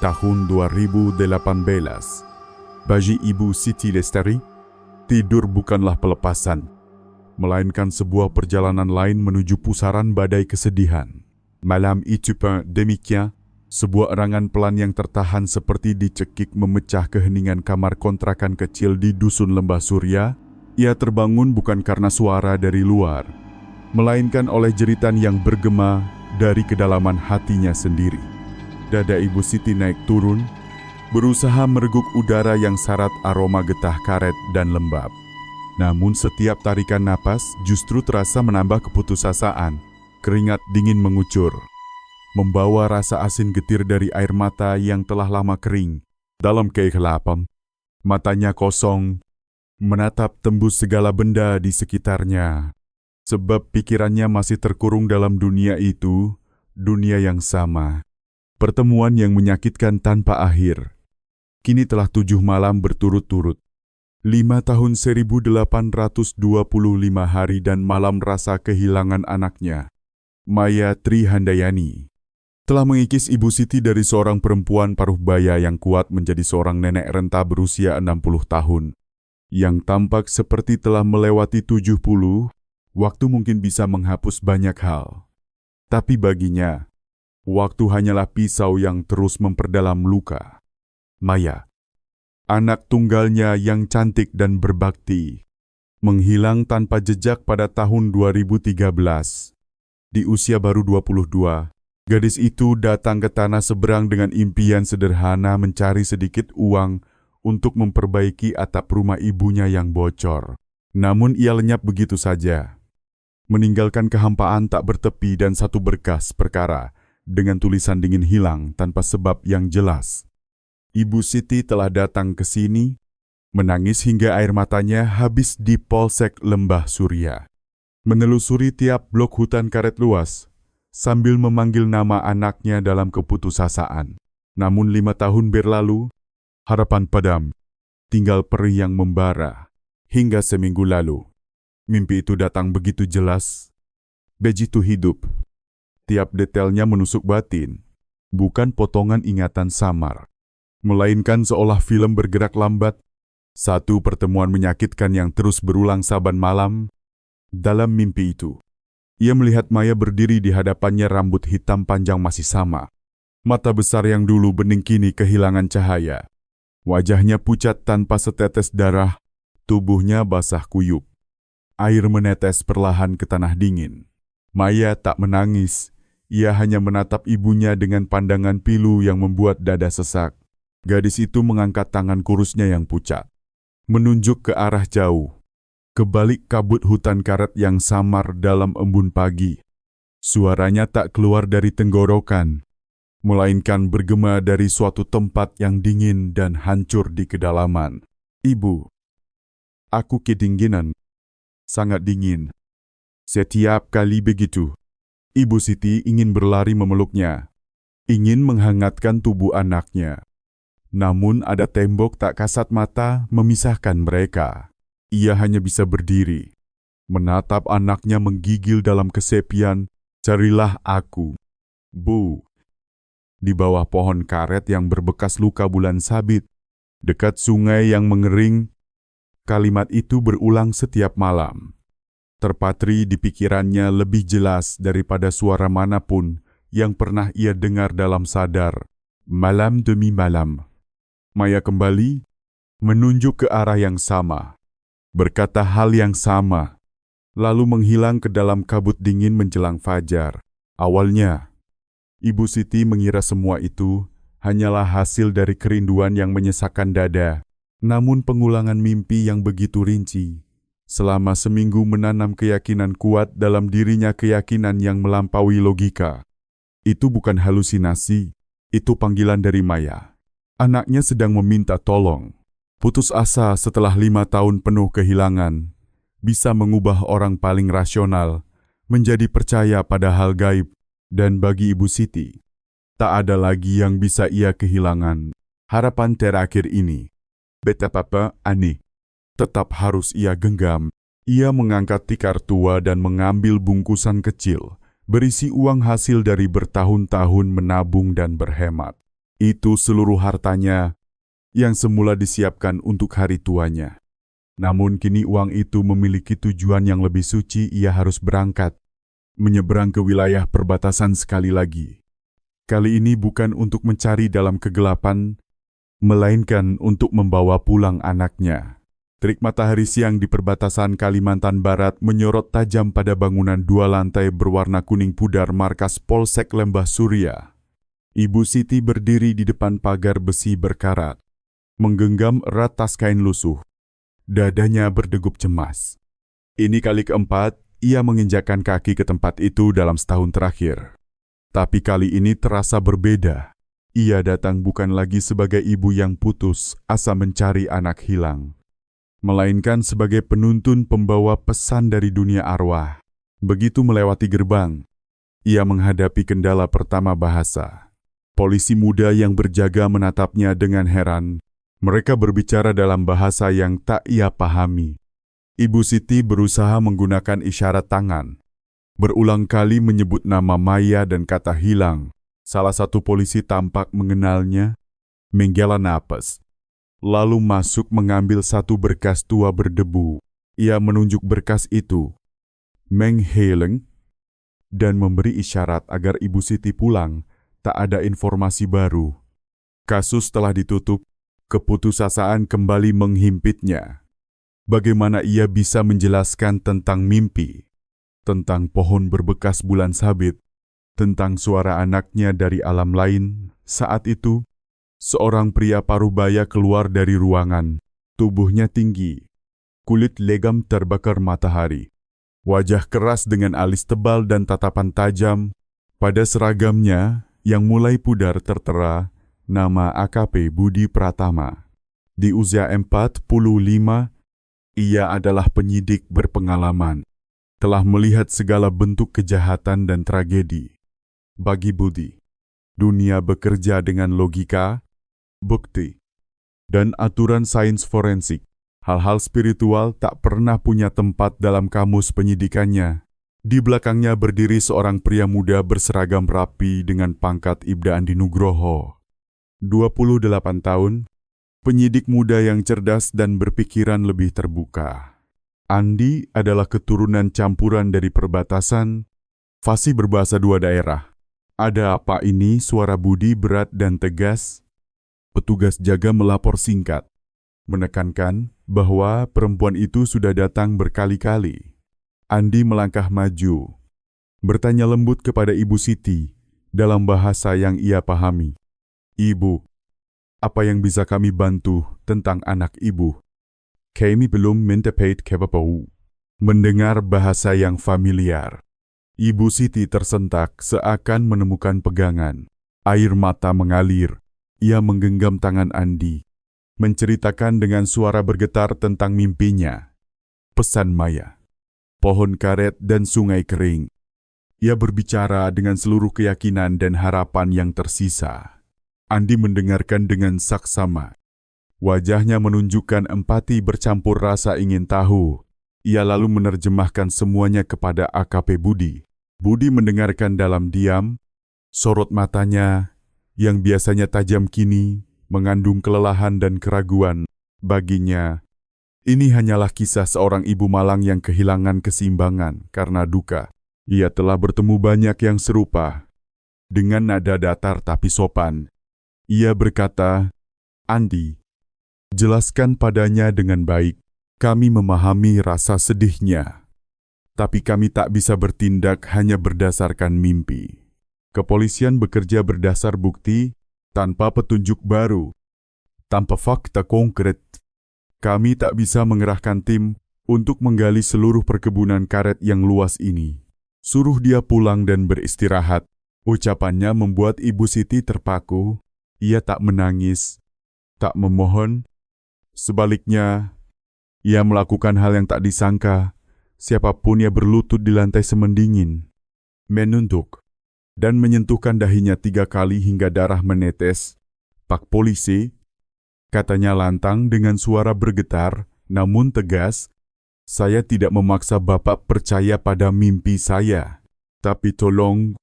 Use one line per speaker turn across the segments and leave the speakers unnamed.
tahun 2018. Bagi Ibu Siti Lestari, tidur bukanlah pelepasan, melainkan sebuah perjalanan lain menuju pusaran badai kesedihan. Malam itu pun demikian, sebuah erangan pelan yang tertahan seperti dicekik memecah keheningan kamar kontrakan kecil di Dusun Lembah Surya. Ia terbangun bukan karena suara dari luar, melainkan oleh jeritan yang bergema dari kedalaman hatinya sendiri. Dada Ibu Siti naik turun, berusaha mereguk udara yang syarat aroma getah karet dan lembab. Namun setiap tarikan napas justru terasa menambah keputusasaan. Keringat dingin mengucur, membawa rasa asin getir dari air mata yang telah lama kering. Dalam kegelapan, matanya kosong, menatap tembus segala benda di sekitarnya. Sebab pikirannya masih terkurung dalam dunia itu, dunia yang sama. Pertemuan yang menyakitkan tanpa akhir. Kini telah 7 malam berturut-turut. 5 tahun 1825 hari dan malam rasa kehilangan anaknya, Maya Trihandayani, telah mengikis Ibu Siti dari seorang perempuan paruh baya yang kuat menjadi seorang nenek renta berusia 60 tahun. Yang tampak seperti telah melewati 70, waktu mungkin bisa menghapus banyak hal. Tapi baginya, waktu hanyalah pisau yang terus memperdalam luka. Maya, anak tunggalnya yang cantik dan berbakti, menghilang tanpa jejak pada tahun 2013. Di usia baru 22, gadis itu datang ke tanah seberang dengan impian sederhana mencari sedikit uang untuk memperbaiki atap rumah ibunya yang bocor. Namun ia lenyap begitu saja, meninggalkan kehampaan tak bertepi dan satu berkas perkara dengan tulisan dingin hilang tanpa sebab yang jelas. Ibu Siti telah datang ke sini, menangis hingga air matanya habis di Polsek Lembah Surya. Menelusuri tiap blok hutan karet luas, sambil memanggil nama anaknya dalam keputusasaan. Namun 5 tahun berlalu, harapan padam, tinggal perih yang membara. Hingga seminggu lalu, mimpi itu datang begitu jelas, begitu hidup. Tiap detailnya menusuk batin, bukan potongan ingatan samar, melainkan seolah film bergerak lambat. Satu pertemuan menyakitkan yang terus berulang saban malam. Dalam mimpi itu, ia melihat Maya berdiri di hadapannya, rambut hitam panjang masih sama. Mata besar yang dulu bening kini kehilangan cahaya. Wajahnya pucat tanpa setetes darah, tubuhnya basah kuyup. Air menetes perlahan ke tanah dingin. Maya tak menangis, ia hanya menatap ibunya dengan pandangan pilu yang membuat dada sesak. Gadis itu mengangkat tangan kurusnya yang pucat, menunjuk ke arah jauh, ke balik kabut hutan karet yang samar dalam embun pagi. Suaranya tak keluar dari tenggorokan, melainkan bergema dari suatu tempat yang dingin dan hancur di kedalaman. Ibu, aku kedinginan, sangat dingin. Setiap kali begitu, Ibu Siti ingin berlari memeluknya, ingin menghangatkan tubuh anaknya. Namun ada tembok tak kasat mata memisahkan mereka. Ia hanya bisa berdiri, menatap anaknya menggigil dalam kesepian. Carilah aku, Bu. Di bawah pohon karet yang berbekas luka bulan sabit, dekat sungai yang mengering, kalimat itu berulang setiap malam. Terpatri di pikirannya lebih jelas daripada suara manapun yang pernah ia dengar dalam sadar. Malam demi malam, Maya kembali, menunjuk ke arah yang sama, berkata hal yang sama, lalu menghilang ke dalam kabut dingin menjelang fajar. Awalnya, Ibu Siti mengira semua itu hanyalah hasil dari kerinduan yang menyesakkan dada. Namun pengulangan mimpi yang begitu rinci, selama seminggu menanam keyakinan kuat dalam dirinya, keyakinan yang melampaui logika. Itu bukan halusinasi, itu panggilan dari Maya. Anaknya sedang meminta tolong. Putus asa setelah 5 tahun penuh kehilangan, bisa mengubah orang paling rasional menjadi percaya pada hal gaib. Dan bagi Ibu Siti, tak ada lagi yang bisa ia kehilangan. Harapan terakhir ini, betapa aneh, tetap harus ia genggam. Ia mengangkat tikar tua dan mengambil bungkusan kecil, berisi uang hasil dari bertahun-tahun menabung dan berhemat. Itu seluruh hartanya yang semula disiapkan untuk hari tuanya. Namun kini uang itu memiliki tujuan yang lebih suci. Ia harus berangkat, menyeberang ke wilayah perbatasan sekali lagi. Kali ini bukan untuk mencari dalam kegelapan, melainkan untuk membawa pulang anaknya. Terik matahari siang di perbatasan Kalimantan Barat menyorot tajam pada bangunan 2 lantai berwarna kuning pudar markas Polsek Lembah Surya. Ibu Siti berdiri di depan pagar besi berkarat, menggenggam erat tas kain lusuh. Dadanya berdegup cemas. Ini kali keempat ia menginjakkan kaki ke tempat itu dalam setahun terakhir. Tapi kali ini terasa berbeda. Ia datang bukan lagi sebagai ibu yang putus asa mencari anak hilang, melainkan sebagai penuntun pembawa pesan dari dunia arwah. Begitu melewati gerbang, ia menghadapi kendala pertama bahasa. Polisi muda yang berjaga menatapnya dengan heran. Mereka berbicara dalam bahasa yang tak ia pahami. Ibu Siti berusaha menggunakan isyarat tangan. Berulang kali menyebut nama Maya dan kata hilang. Salah satu polisi tampak mengenalnya, menghela napas. Lalu masuk mengambil satu berkas tua berdebu. Ia menunjuk berkas itu, mengheleng, dan memberi isyarat agar Ibu Siti pulang. Tak ada informasi baru. Kasus telah ditutup, keputusasaan kembali menghimpitnya. Bagaimana ia bisa menjelaskan tentang mimpi, tentang pohon berbekas bulan sabit, tentang suara anaknya dari alam lain? Saat itu, seorang pria parubaya keluar dari ruangan. Tubuhnya tinggi, kulit legam terbakar matahari. Wajah keras dengan alis tebal dan tatapan tajam. Pada seragamnya yang mulai pudar tertera nama AKP Budi Pratama. Di usia 45, ia adalah penyidik berpengalaman. Telah melihat segala bentuk kejahatan dan tragedi. Bagi Budi, dunia bekerja dengan logika, bukti, dan aturan sains forensik. Hal-hal spiritual tak pernah punya tempat dalam kamus penyidikannya. Di belakangnya berdiri seorang pria muda berseragam rapi dengan pangkat Ibda Andi Nugroho. 28 tahun, penyidik muda yang cerdas dan berpikiran lebih terbuka. Andi adalah keturunan campuran dari perbatasan, fasih berbahasa 2 daerah. Ada apa ini? Suara Budi berat dan tegas. Petugas jaga melapor singkat, menekankan bahwa perempuan itu sudah datang berkali-kali. Andi melangkah maju, bertanya lembut kepada Ibu Siti dalam bahasa yang ia pahami. Ibu, apa yang bisa kami bantu tentang anak ibu? Kami belum mendapat kabar. Mendengar bahasa yang familiar, Ibu Siti tersentak seakan menemukan pegangan. Air mata mengalir. Ia menggenggam tangan Andi, menceritakan dengan suara bergetar tentang mimpinya. Pesan Maya, pohon karet dan sungai kering. Ia berbicara dengan seluruh keyakinan dan harapan yang tersisa. Andi mendengarkan dengan saksama. Wajahnya menunjukkan empati bercampur rasa ingin tahu. Ia lalu menerjemahkan semuanya kepada AKP Budi. Budi mendengarkan dalam diam. Sorot matanya, yang biasanya tajam kini, mengandung kelelahan dan keraguan. Baginya, ini hanyalah kisah seorang ibu malang yang kehilangan keseimbangan karena duka. Ia telah bertemu banyak yang serupa. Dengan nada datar tapi sopan, ia berkata, Andi, jelaskan padanya dengan baik. Kami memahami rasa sedihnya, tapi kami tak bisa bertindak hanya berdasarkan mimpi. Kepolisian bekerja berdasar bukti, tanpa petunjuk baru, tanpa fakta konkret. Kami tak bisa mengerahkan tim untuk menggali seluruh perkebunan karet yang luas ini. Suruh dia pulang dan beristirahat. Ucapannya membuat Ibu Siti terpaku. Ia tak menangis, tak memohon. Sebaliknya, ia melakukan hal yang tak disangka. Siapapun ia berlutut di lantai semendingin, menunduk, dan menyentuhkan dahinya 3 kali hingga darah menetes. Pak polisi, katanya lantang dengan suara bergetar, namun tegas, saya tidak memaksa Bapak percaya pada mimpi saya. Tapi tolong,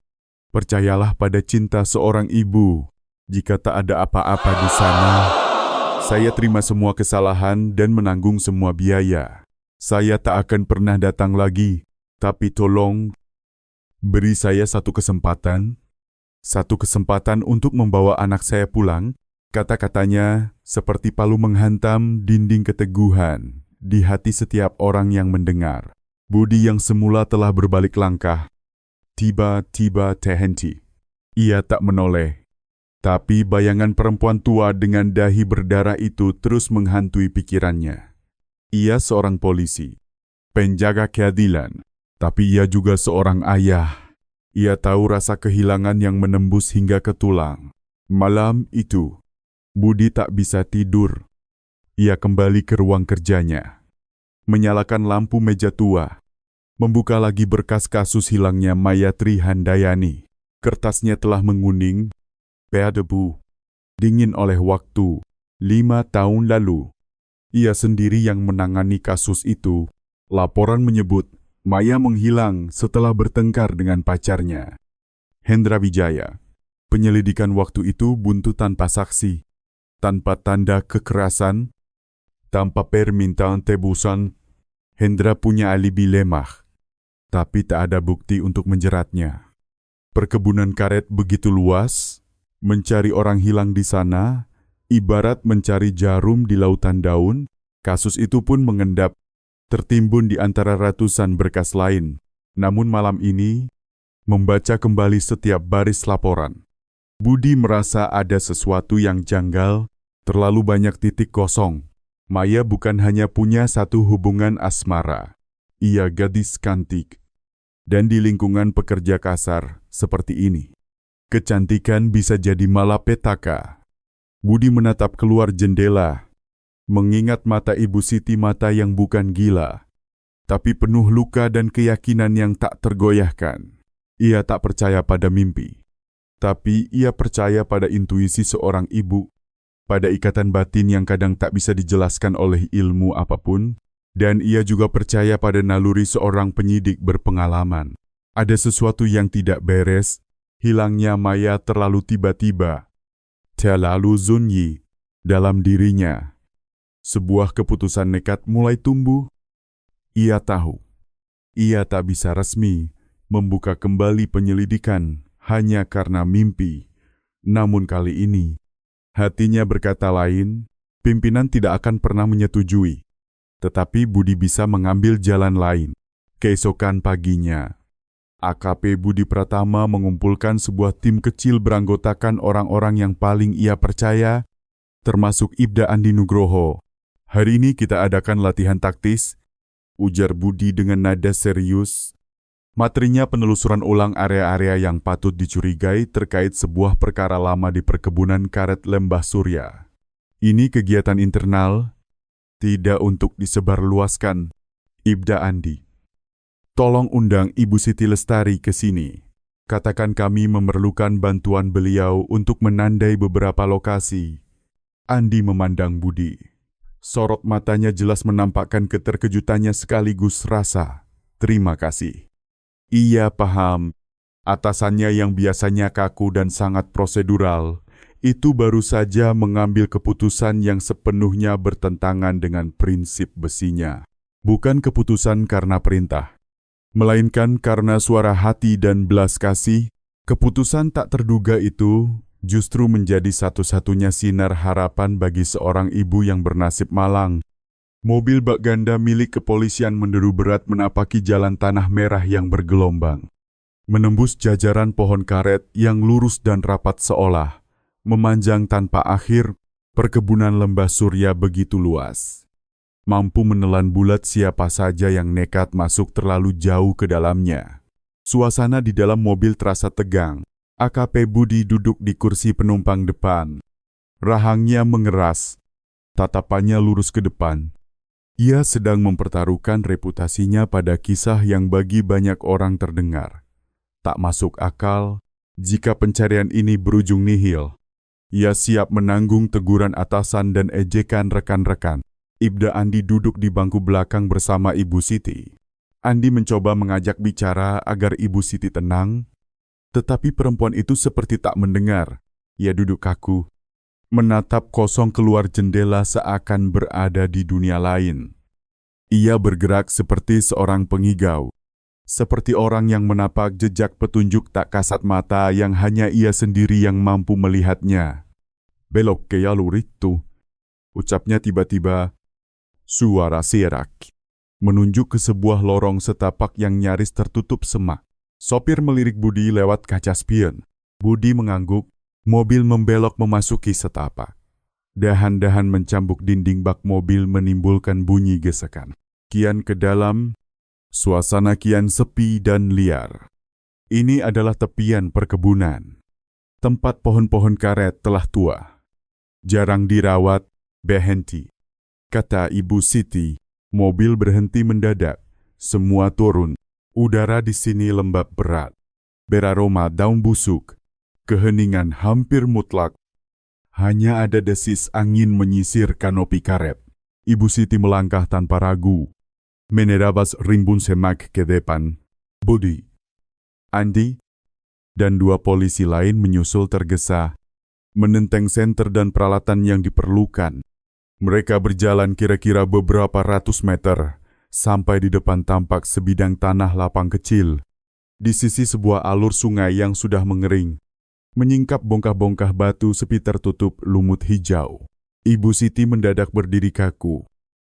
percayalah pada cinta seorang ibu. Jika tak ada apa-apa di sana, saya terima semua kesalahan dan menanggung semua biaya. Saya tak akan pernah datang lagi, tapi tolong beri saya satu kesempatan. Satu kesempatan untuk membawa anak saya pulang. Kata-katanya seperti palu menghantam dinding keteguhan di hati setiap orang yang mendengar. Budi yang semula telah berbalik langkah, tiba-tiba terhenti. Ia tak menoleh. Tapi bayangan perempuan tua dengan dahi berdarah itu terus menghantui pikirannya. Ia seorang polisi, penjaga keadilan, tapi ia juga seorang ayah. Ia tahu rasa kehilangan yang menembus hingga ke tulang. Malam itu, Budi tak bisa tidur. Ia kembali ke ruang kerjanya, menyalakan lampu meja tua, membuka lagi berkas kasus hilangnya Mayatri Handayani. Kertasnya telah menguning, berdebu, dingin oleh waktu. 5 tahun lalu, ia sendiri yang menangani kasus itu. Laporan menyebut Maya menghilang setelah bertengkar dengan pacarnya, Hendra Wijaya. Penyelidikan waktu itu buntu tanpa saksi, tanpa tanda kekerasan, tanpa permintaan tebusan. Hendra punya alibi lemah, tapi tak ada bukti untuk menjeratnya. Perkebunan karet begitu luas, mencari orang hilang di sana, ibarat mencari jarum di lautan daun. Kasus itu pun mengendap, tertimbun di antara ratusan berkas lain. Namun malam ini, membaca kembali setiap baris laporan, Budi merasa ada sesuatu yang janggal, terlalu banyak titik kosong. Maya bukan hanya punya satu hubungan asmara, ia gadis cantik. Dan di lingkungan pekerja kasar seperti ini, kecantikan bisa jadi malapetaka. Budi menatap keluar jendela, mengingat mata Ibu Siti, mata yang bukan gila, tapi penuh luka dan keyakinan yang tak tergoyahkan. Ia tak percaya pada mimpi, tapi ia percaya pada intuisi seorang ibu, pada ikatan batin yang kadang tak bisa dijelaskan oleh ilmu apapun, dan ia juga percaya pada naluri seorang penyidik berpengalaman. Ada sesuatu yang tidak beres. Hilangnya Maya terlalu tiba-tiba, terlalu sunyi dalam dirinya. Sebuah keputusan nekat mulai tumbuh. Ia tahu, ia tak bisa resmi membuka kembali penyelidikan hanya karena mimpi. Namun kali ini, hatinya berkata lain. Pimpinan tidak akan pernah menyetujui, tetapi Budi bisa mengambil jalan lain. Keesokan paginya, AKP Budi Pratama mengumpulkan sebuah tim kecil beranggotakan orang-orang yang paling ia percaya, termasuk Ibda Andi Nugroho. Hari ini kita adakan latihan taktis, ujar Budi dengan nada serius. Materinya penelusuran ulang area-area yang patut dicurigai terkait sebuah perkara lama di perkebunan karet Lembah Surya. Ini kegiatan internal, tidak untuk disebarluaskan. Ibda Andi, tolong undang Ibu Siti Lestari ke sini. Katakan kami memerlukan bantuan beliau untuk menandai beberapa lokasi. Andi memandang Budi. Sorot matanya jelas menampakkan keterkejutannya sekaligus rasa terima kasih. Ia paham, atasannya yang biasanya kaku dan sangat prosedural, itu baru saja mengambil keputusan yang sepenuhnya bertentangan dengan prinsip besinya. Bukan keputusan karena perintah, melainkan karena suara hati dan belas kasih. Keputusan tak terduga itu justru menjadi satu-satunya sinar harapan bagi seorang ibu yang bernasib malang. Mobil bak ganda milik kepolisian menderu berat menapaki jalan tanah merah yang bergelombang, menembus jajaran pohon karet yang lurus dan rapat seolah memanjang tanpa akhir. Perkebunan Lembah Surya begitu luas, mampu menelan bulat siapa saja yang nekat masuk terlalu jauh ke dalamnya. Suasana di dalam mobil terasa tegang. AKP Budi duduk di kursi penumpang depan. Rahangnya mengeras, tatapannya lurus ke depan. Ia sedang mempertaruhkan reputasinya pada kisah yang bagi banyak orang terdengar tak masuk akal. Jika pencarian ini berujung nihil, ia siap menanggung teguran atasan dan ejekan rekan-rekan. Ibda Andi duduk di bangku belakang bersama Ibu Siti. Andi mencoba mengajak bicara agar Ibu Siti tenang, tetapi perempuan itu seperti tak mendengar. Ia duduk kaku, menatap kosong keluar jendela seakan berada di dunia lain. Ia bergerak seperti seorang pengigau, seperti orang yang menapak jejak petunjuk tak kasat mata yang hanya ia sendiri yang mampu melihatnya. Belok ke jalur itu, ucapnya tiba-tiba, suara serak, menunjuk ke sebuah lorong setapak yang nyaris tertutup semak. Sopir melirik Budi lewat kaca spion. Budi mengangguk, mobil membelok memasuki setapak. Dahan-dahan mencambuk dinding bak mobil menimbulkan bunyi gesekan. Kian ke dalam, suasana kian sepi dan liar. Ini adalah tepian perkebunan. Tempat pohon-pohon karet telah tua. Jarang dirawat, berhenti. Kata Ibu Siti, mobil berhenti mendadak. Semua turun. Udara di sini lembab berat. Beraroma daun busuk. Keheningan hampir mutlak. Hanya ada desis angin menyisir kanopi karet. Ibu Siti melangkah tanpa ragu. Menerabas rimbun semak ke depan. Budi, Andi, dan 2 polisi lain menyusul tergesa, menenteng senter dan peralatan yang diperlukan. Mereka berjalan kira-kira beberapa ratus meter, sampai di depan tampak sebidang tanah lapang kecil. Di sisi sebuah alur sungai yang sudah mengering, menyingkap bongkah-bongkah batu sepi tertutup lumut hijau. Ibu Siti mendadak berdiri kaku.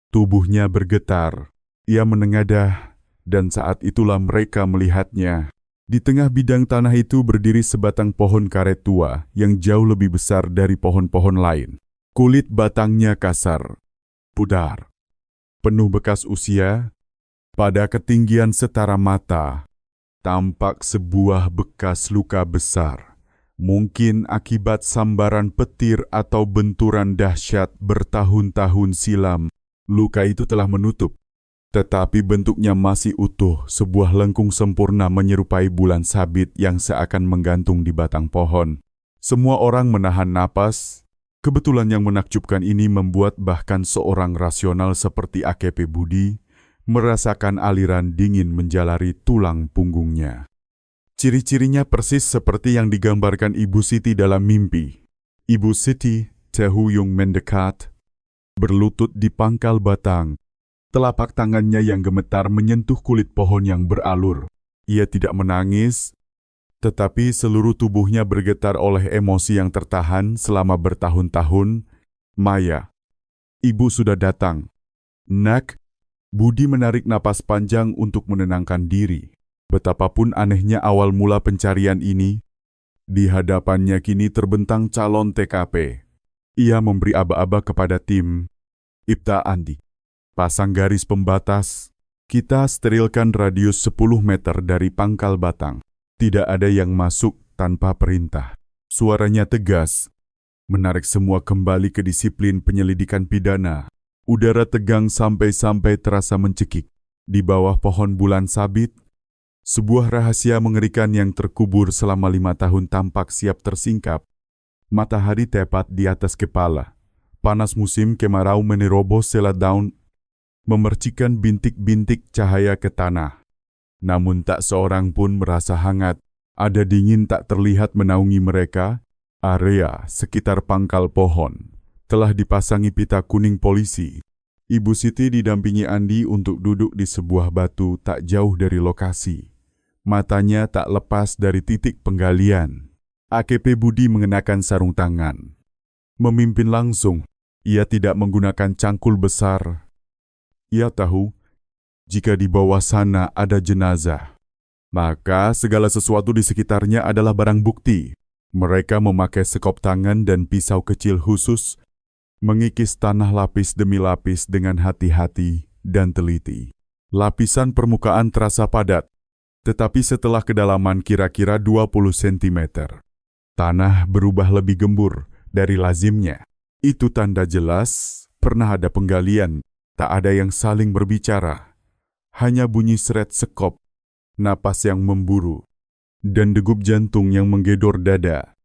Tubuhnya bergetar. Ia menengadah, dan saat itulah mereka melihatnya. Di tengah bidang tanah itu berdiri sebatang pohon karet tua yang jauh lebih besar dari pohon-pohon lain. Kulit batangnya kasar, pudar, penuh bekas usia. Pada ketinggian setara mata, tampak sebuah bekas luka besar. Mungkin akibat sambaran petir atau benturan dahsyat bertahun-tahun silam. Luka itu telah menutup, tetapi bentuknya masih utuh, sebuah lengkung sempurna menyerupai bulan sabit yang seakan menggantung di batang pohon. Semua orang menahan napas. Kebetulan yang menakjubkan ini membuat bahkan seorang rasional seperti AKP Budi merasakan aliran dingin menjalari tulang punggungnya. Ciri-cirinya persis seperti yang digambarkan Ibu Siti dalam mimpi. Ibu Siti terhuyung mendekat, berlutut di pangkal batang. Telapak tangannya yang gemetar menyentuh kulit pohon yang beralur. Ia tidak menangis, tetapi seluruh tubuhnya bergetar oleh emosi yang tertahan selama bertahun-tahun. Maya, ibu sudah datang. Nak, Budi menarik napas panjang untuk menenangkan diri. Betapapun anehnya awal mula pencarian ini, di hadapannya kini terbentang calon TKP. Ia memberi aba-aba kepada tim. Ibta Andi, pasang garis pembatas. Kita sterilkan radius 10 meter dari pangkal batang. Tidak ada yang masuk tanpa perintah. Suaranya tegas, menarik semua kembali ke disiplin penyelidikan pidana. Udara tegang sampai-sampai terasa mencekik. Di bawah pohon bulan sabit, sebuah rahasia mengerikan yang terkubur selama 5 tahun tampak siap tersingkap. Matahari tepat di atas kepala. Panas musim kemarau menerobos sela daun, memercikan bintik-bintik cahaya ke tanah. Namun tak seorang pun merasa hangat. Ada dingin tak terlihat menaungi mereka. Area sekitar pangkal pohon telah dipasangi pita kuning polisi. Ibu Siti didampingi Andi untuk duduk di sebuah batu tak jauh dari lokasi. Matanya tak lepas dari titik penggalian. AKP Budi mengenakan sarung tangan. Memimpin langsung. Ia tidak menggunakan cangkul besar. Ia tahu, jika di bawah sana ada jenazah, maka segala sesuatu di sekitarnya adalah barang bukti. Mereka memakai sekop tangan dan pisau kecil khusus, mengikis tanah lapis demi lapis dengan hati-hati dan teliti. Lapisan permukaan terasa padat, tetapi setelah kedalaman kira-kira 20 cm, tanah berubah lebih gembur dari lazimnya. Itu tanda jelas pernah ada penggalian. Tak ada yang saling berbicara, hanya bunyi seret sekop, napas yang memburu, dan degup jantung yang menggedor dada.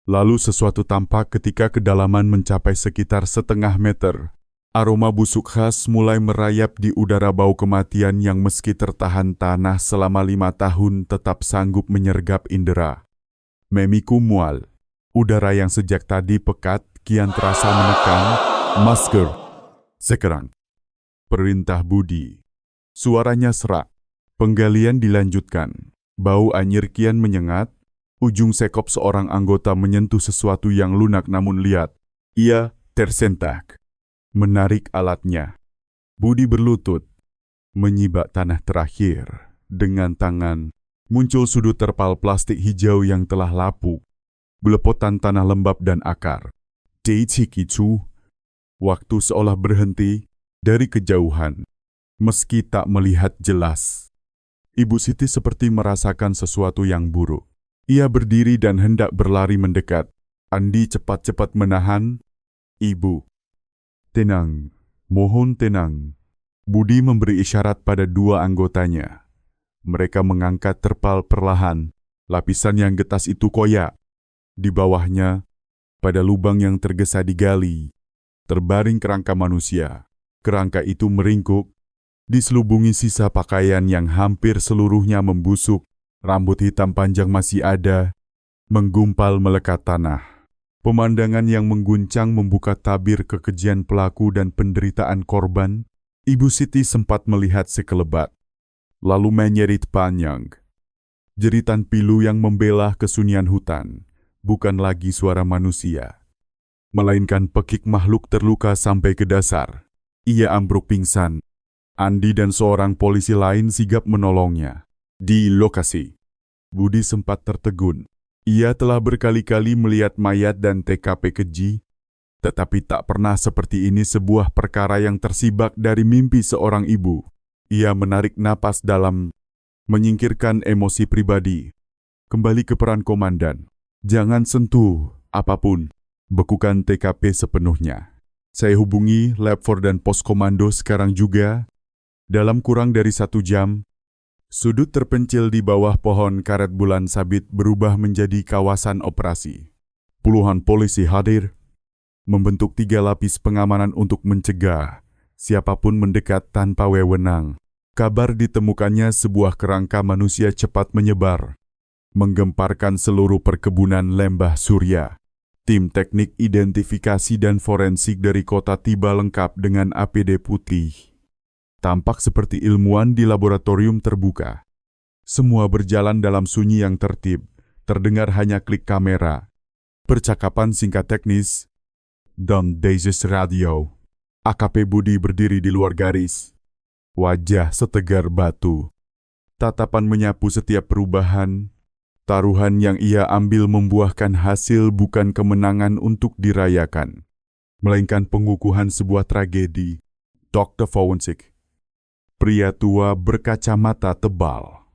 Lalu sesuatu tampak ketika kedalaman mencapai sekitar setengah meter. Aroma busuk khas mulai merayap di udara, bau kematian yang meski tertahan tanah selama 5 tahun tetap sanggup menyergap indera. Memiku mual. Udara yang sejak tadi pekat kian terasa menekan. Masker. Sekarang. Perintah Budi. Suaranya serak. Penggalian dilanjutkan. Bau anyir kian menyengat. Ujung sekop seorang anggota menyentuh sesuatu yang lunak namun liat. Ia tersentak. Menarik alatnya. Budi berlutut. Menyibak tanah terakhir. Dengan tangan, muncul sudut terpal plastik hijau yang telah lapuk. Belepotan tanah lembab dan akar. Deichikicu. Waktu seolah berhenti dari kejauhan. Meski tak melihat jelas. Ibu Siti seperti merasakan sesuatu yang buruk. Ia berdiri dan hendak berlari mendekat. Andi cepat-cepat menahan. Ibu. Tenang. Mohon tenang. Budi memberi isyarat pada dua anggotanya. Mereka mengangkat terpal perlahan. Lapisan yang getas itu koyak. Di bawahnya, pada lubang yang tergesa digali, terbaring kerangka manusia. Kerangka itu meringkuk, diselubungi sisa pakaian yang hampir seluruhnya membusuk. Rambut hitam panjang masih ada, menggumpal melekat tanah. Pemandangan yang mengguncang membuka tabir kekejian pelaku dan penderitaan korban. Ibu Siti sempat melihat sekelebat, lalu menyerit panjang. Jeritan pilu yang membelah kesunyian hutan, bukan lagi suara manusia, melainkan pekik makhluk terluka sampai ke dasar. Ia ambruk pingsan. Andi dan seorang polisi lain sigap menolongnya. Di lokasi, Budi sempat tertegun. Ia telah berkali-kali melihat mayat dan TKP keji, tetapi tak pernah seperti ini sebuah perkara yang tersibak dari mimpi seorang ibu. Ia menarik napas dalam, menyingkirkan emosi pribadi. Kembali ke peran komandan. Jangan sentuh apapun. Bekukan TKP sepenuhnya. Saya hubungi Lab 4 dan pos komando sekarang juga. Dalam kurang dari 1 jam, sudut terpencil di bawah pohon karet bulan sabit berubah menjadi kawasan operasi. Puluhan polisi hadir, membentuk 3 lapis pengamanan untuk mencegah siapapun mendekat tanpa wewenang. Kabar ditemukannya sebuah kerangka manusia cepat menyebar, menggemparkan seluruh perkebunan Lembah Surya. Tim teknik identifikasi dan forensik dari kota tiba lengkap dengan APD putih. Tampak seperti ilmuwan di laboratorium terbuka. Semua berjalan dalam sunyi yang tertib, terdengar hanya klik kamera, percakapan singkat teknis, dan digest radio. AKP Budi berdiri di luar garis. Wajah setegar batu. Tatapan menyapu setiap perubahan. Taruhan yang ia ambil membuahkan hasil bukan kemenangan untuk dirayakan, melainkan pengukuhan sebuah tragedi. Dr. Forensik, pria tua berkacamata tebal,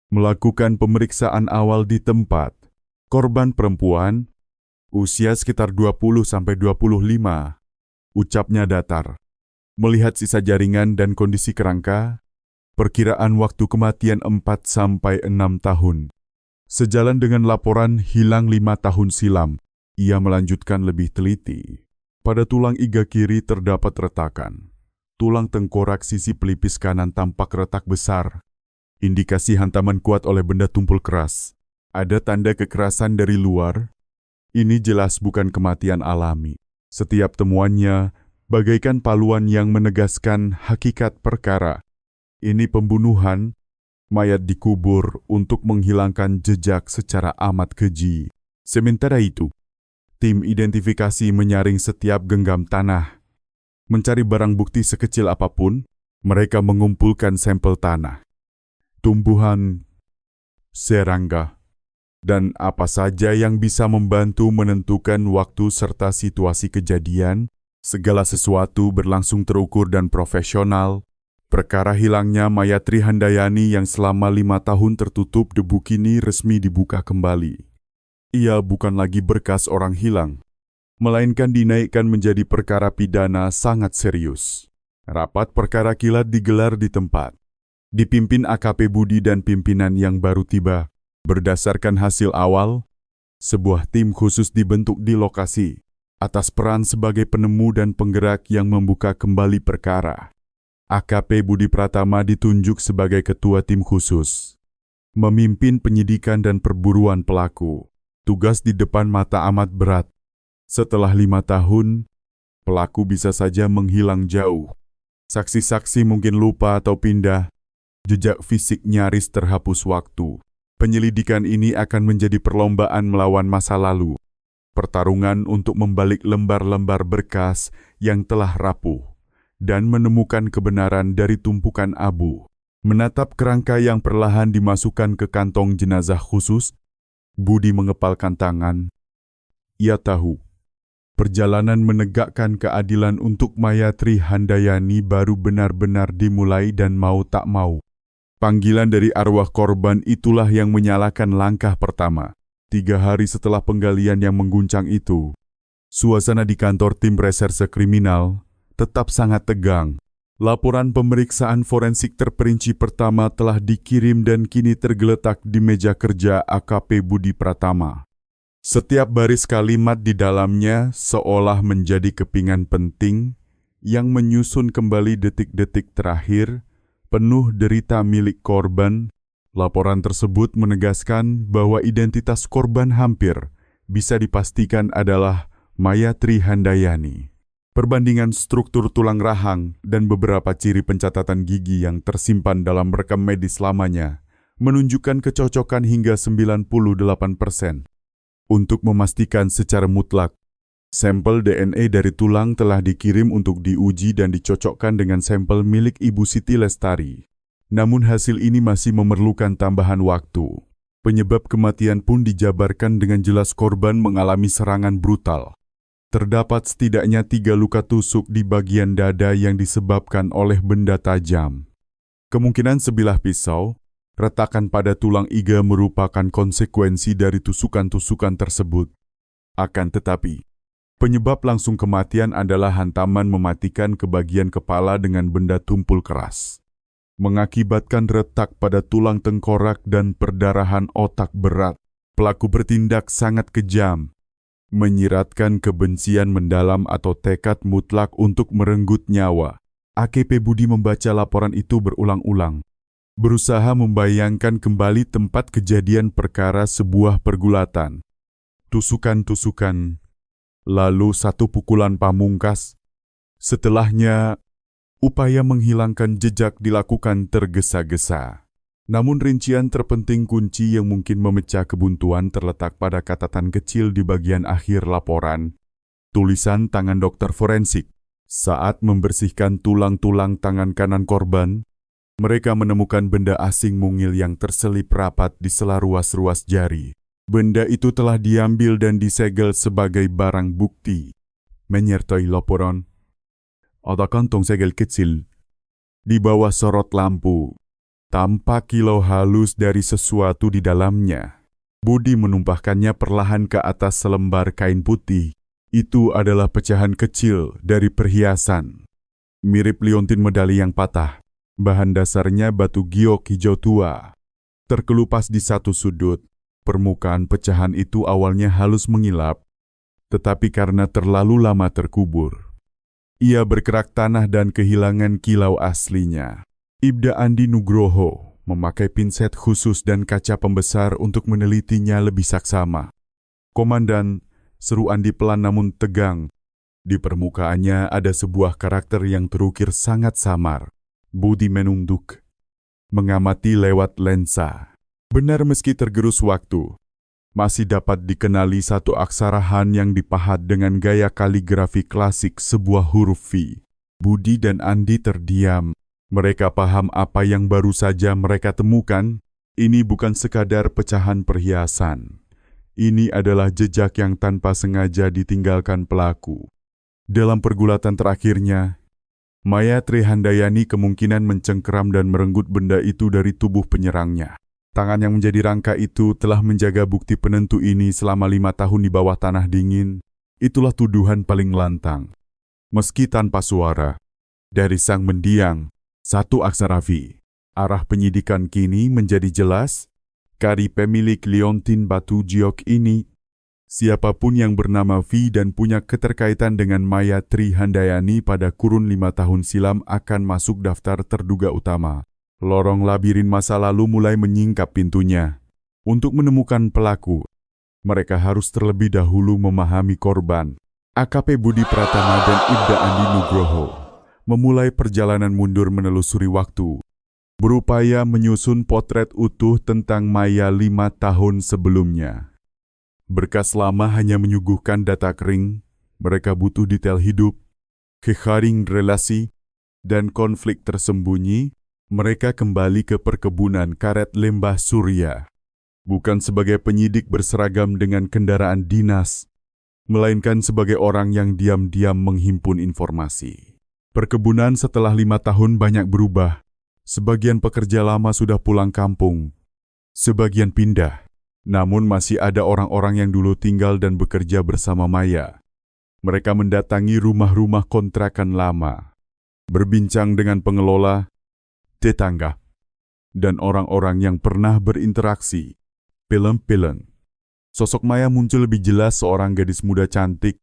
melakukan pemeriksaan awal di tempat. Korban perempuan, usia sekitar 20-25, ucapnya datar. Melihat sisa jaringan dan kondisi kerangka, perkiraan waktu kematian 4-6 tahun. Sejalan dengan laporan hilang 5 tahun silam, ia melanjutkan lebih teliti. Pada tulang iga kiri terdapat retakan. Tulang tengkorak sisi pelipis kanan tampak retak besar. Indikasi hantaman kuat oleh benda tumpul keras. Ada tanda kekerasan dari luar. Ini jelas bukan kematian alami. Setiap temuannya bagaikan paluan yang menegaskan hakikat perkara. Ini pembunuhan. Mayat dikubur untuk menghilangkan jejak secara amat keji. Sementara itu, tim identifikasi menyaring setiap genggam tanah. Mencari barang bukti sekecil apapun, mereka mengumpulkan sampel tanah, tumbuhan, serangga, dan apa saja yang bisa membantu menentukan waktu serta situasi kejadian. Segala sesuatu berlangsung terukur dan profesional. Perkara hilangnya mayat Tri Handayani yang selama 5 tahun tertutup debu kini resmi dibuka kembali. Ia bukan lagi berkas orang hilang, melainkan dinaikkan menjadi perkara pidana sangat serius. Rapat perkara kilat digelar di tempat, dipimpin AKP Budi dan pimpinan yang baru tiba. Berdasarkan hasil awal, sebuah tim khusus dibentuk di lokasi, atas peran sebagai penemu dan penggerak yang membuka kembali perkara. AKP Budi Pratama ditunjuk sebagai ketua tim khusus, memimpin penyidikan dan perburuan pelaku. Tugas di depan mata amat berat. Setelah 5 tahun, pelaku bisa saja menghilang jauh. Saksi-saksi mungkin lupa atau pindah. Jejak fisik nyaris terhapus waktu. Penyelidikan ini akan menjadi perlombaan melawan masa lalu. Pertarungan untuk membalik lembar-lembar berkas yang telah rapuh dan menemukan kebenaran dari tumpukan abu. Menatap kerangka yang perlahan dimasukkan ke kantong jenazah khusus, Budi mengepalkan tangan. Ia tahu, perjalanan menegakkan keadilan untuk Mayatri Handayani baru benar-benar dimulai dan mau tak mau. Panggilan dari arwah korban itulah yang menyalakan langkah pertama. 3 hari setelah penggalian yang mengguncang itu, suasana di kantor tim reserse kriminal tetap sangat tegang. Laporan pemeriksaan forensik terperinci pertama telah dikirim dan kini tergeletak di meja kerja AKP Budi Pratama. Setiap baris kalimat di dalamnya seolah menjadi kepingan penting yang menyusun kembali detik-detik terakhir, penuh derita milik korban. Laporan tersebut menegaskan bahwa identitas korban hampir bisa dipastikan adalah Mayatri Handayani. Perbandingan struktur tulang rahang dan beberapa ciri pencatatan gigi yang tersimpan dalam rekam medis lamanya menunjukkan kecocokan hingga 98%. Untuk memastikan secara mutlak, sampel DNA dari tulang telah dikirim untuk diuji dan dicocokkan dengan sampel milik Ibu Siti Lestari. Namun hasil ini masih memerlukan tambahan waktu. Penyebab kematian pun dijabarkan dengan jelas korban mengalami serangan brutal. Terdapat setidaknya 3 luka tusuk di bagian dada yang disebabkan oleh benda tajam. Kemungkinan sebilah pisau, retakan pada tulang iga merupakan konsekuensi dari tusukan-tusukan tersebut. Akan tetapi, penyebab langsung kematian adalah hantaman mematikan ke bagian kepala dengan benda tumpul keras, mengakibatkan retak pada tulang tengkorak dan perdarahan otak berat. Pelaku bertindak sangat kejam, menyiratkan kebencian mendalam atau tekad mutlak untuk merenggut nyawa. AKP Budi membaca laporan itu berulang-ulang, berusaha membayangkan kembali tempat kejadian perkara sebuah pergulatan. Tusukan-tusukan, lalu satu pukulan pamungkas. Setelahnya, upaya menghilangkan jejak dilakukan tergesa-gesa. Namun rincian terpenting kunci yang mungkin memecah kebuntuan terletak pada catatan kecil di bagian akhir laporan. Tulisan tangan dokter forensik. Saat membersihkan tulang-tulang tangan kanan korban, mereka menemukan benda asing mungil yang terselip rapat di sela ruas-ruas jari. Benda itu telah diambil dan disegel sebagai barang bukti. Menyertai laporan, ada kantong segel kecil di bawah sorot lampu. Tampak kilau halus dari sesuatu di dalamnya. Budi menumpahkannya perlahan ke atas selembar kain putih. Itu adalah pecahan kecil dari perhiasan. Mirip liontin medali yang patah. Bahan dasarnya batu giok hijau tua. Terkelupas di satu sudut. Permukaan pecahan itu awalnya halus mengilap, tetapi karena terlalu lama terkubur, ia berkerak tanah dan kehilangan kilau aslinya. Ibda Andi Nugroho memakai pinset khusus dan kaca pembesar untuk menelitinya lebih saksama. Komandan, seru Andi pelan namun tegang. Di permukaannya ada sebuah karakter yang terukir sangat samar. Budi menunduk, mengamati lewat lensa. Benar meski tergerus waktu, masih dapat dikenali satu aksara Han yang dipahat dengan gaya kaligrafi klasik sebuah huruf V. Budi dan Andi terdiam. Mereka paham apa yang baru saja mereka temukan. Ini bukan sekadar pecahan perhiasan. Ini adalah jejak yang tanpa sengaja ditinggalkan pelaku. Dalam pergulatan terakhirnya, Mayatri Handayani kemungkinan mencengkeram dan merenggut benda itu dari tubuh penyerangnya. Tangan yang menjadi rangka itu telah menjaga bukti penentu ini selama 5 tahun di bawah tanah dingin. Itulah tuduhan paling lantang. Meski tanpa suara, dari sang mendiang, satu aksara V. Arah penyidikan kini menjadi jelas. Kari pemilik liontin batu giok ini, siapapun yang bernama V dan punya keterkaitan dengan Mayatri Handayani pada kurun 5 tahun silam akan masuk daftar terduga utama. Lorong labirin masa lalu mulai menyingkap pintunya. Untuk menemukan pelaku, Mereka harus terlebih dahulu memahami korban. AKP Budi Pratama dan Ibda Andi Nugroho memulai perjalanan mundur menelusuri waktu, berupaya menyusun potret utuh tentang Maya 5 tahun sebelumnya. Berkas lama hanya menyuguhkan data kering, mereka butuh detail hidup, kekharing relasi, dan konflik tersembunyi. Mereka kembali ke perkebunan karet Lembah Surya, bukan sebagai penyidik berseragam dengan kendaraan dinas, melainkan sebagai orang yang diam-diam menghimpun informasi. Perkebunan setelah 5 tahun banyak berubah. Sebagian pekerja lama sudah pulang kampung, sebagian pindah. Namun masih ada orang-orang yang dulu tinggal dan bekerja bersama Maya. Mereka mendatangi rumah-rumah kontrakan lama, berbincang dengan pengelola, tetangga, dan orang-orang yang pernah berinteraksi. Peleng-peleng. Sosok Maya muncul lebih jelas, seorang gadis muda cantik,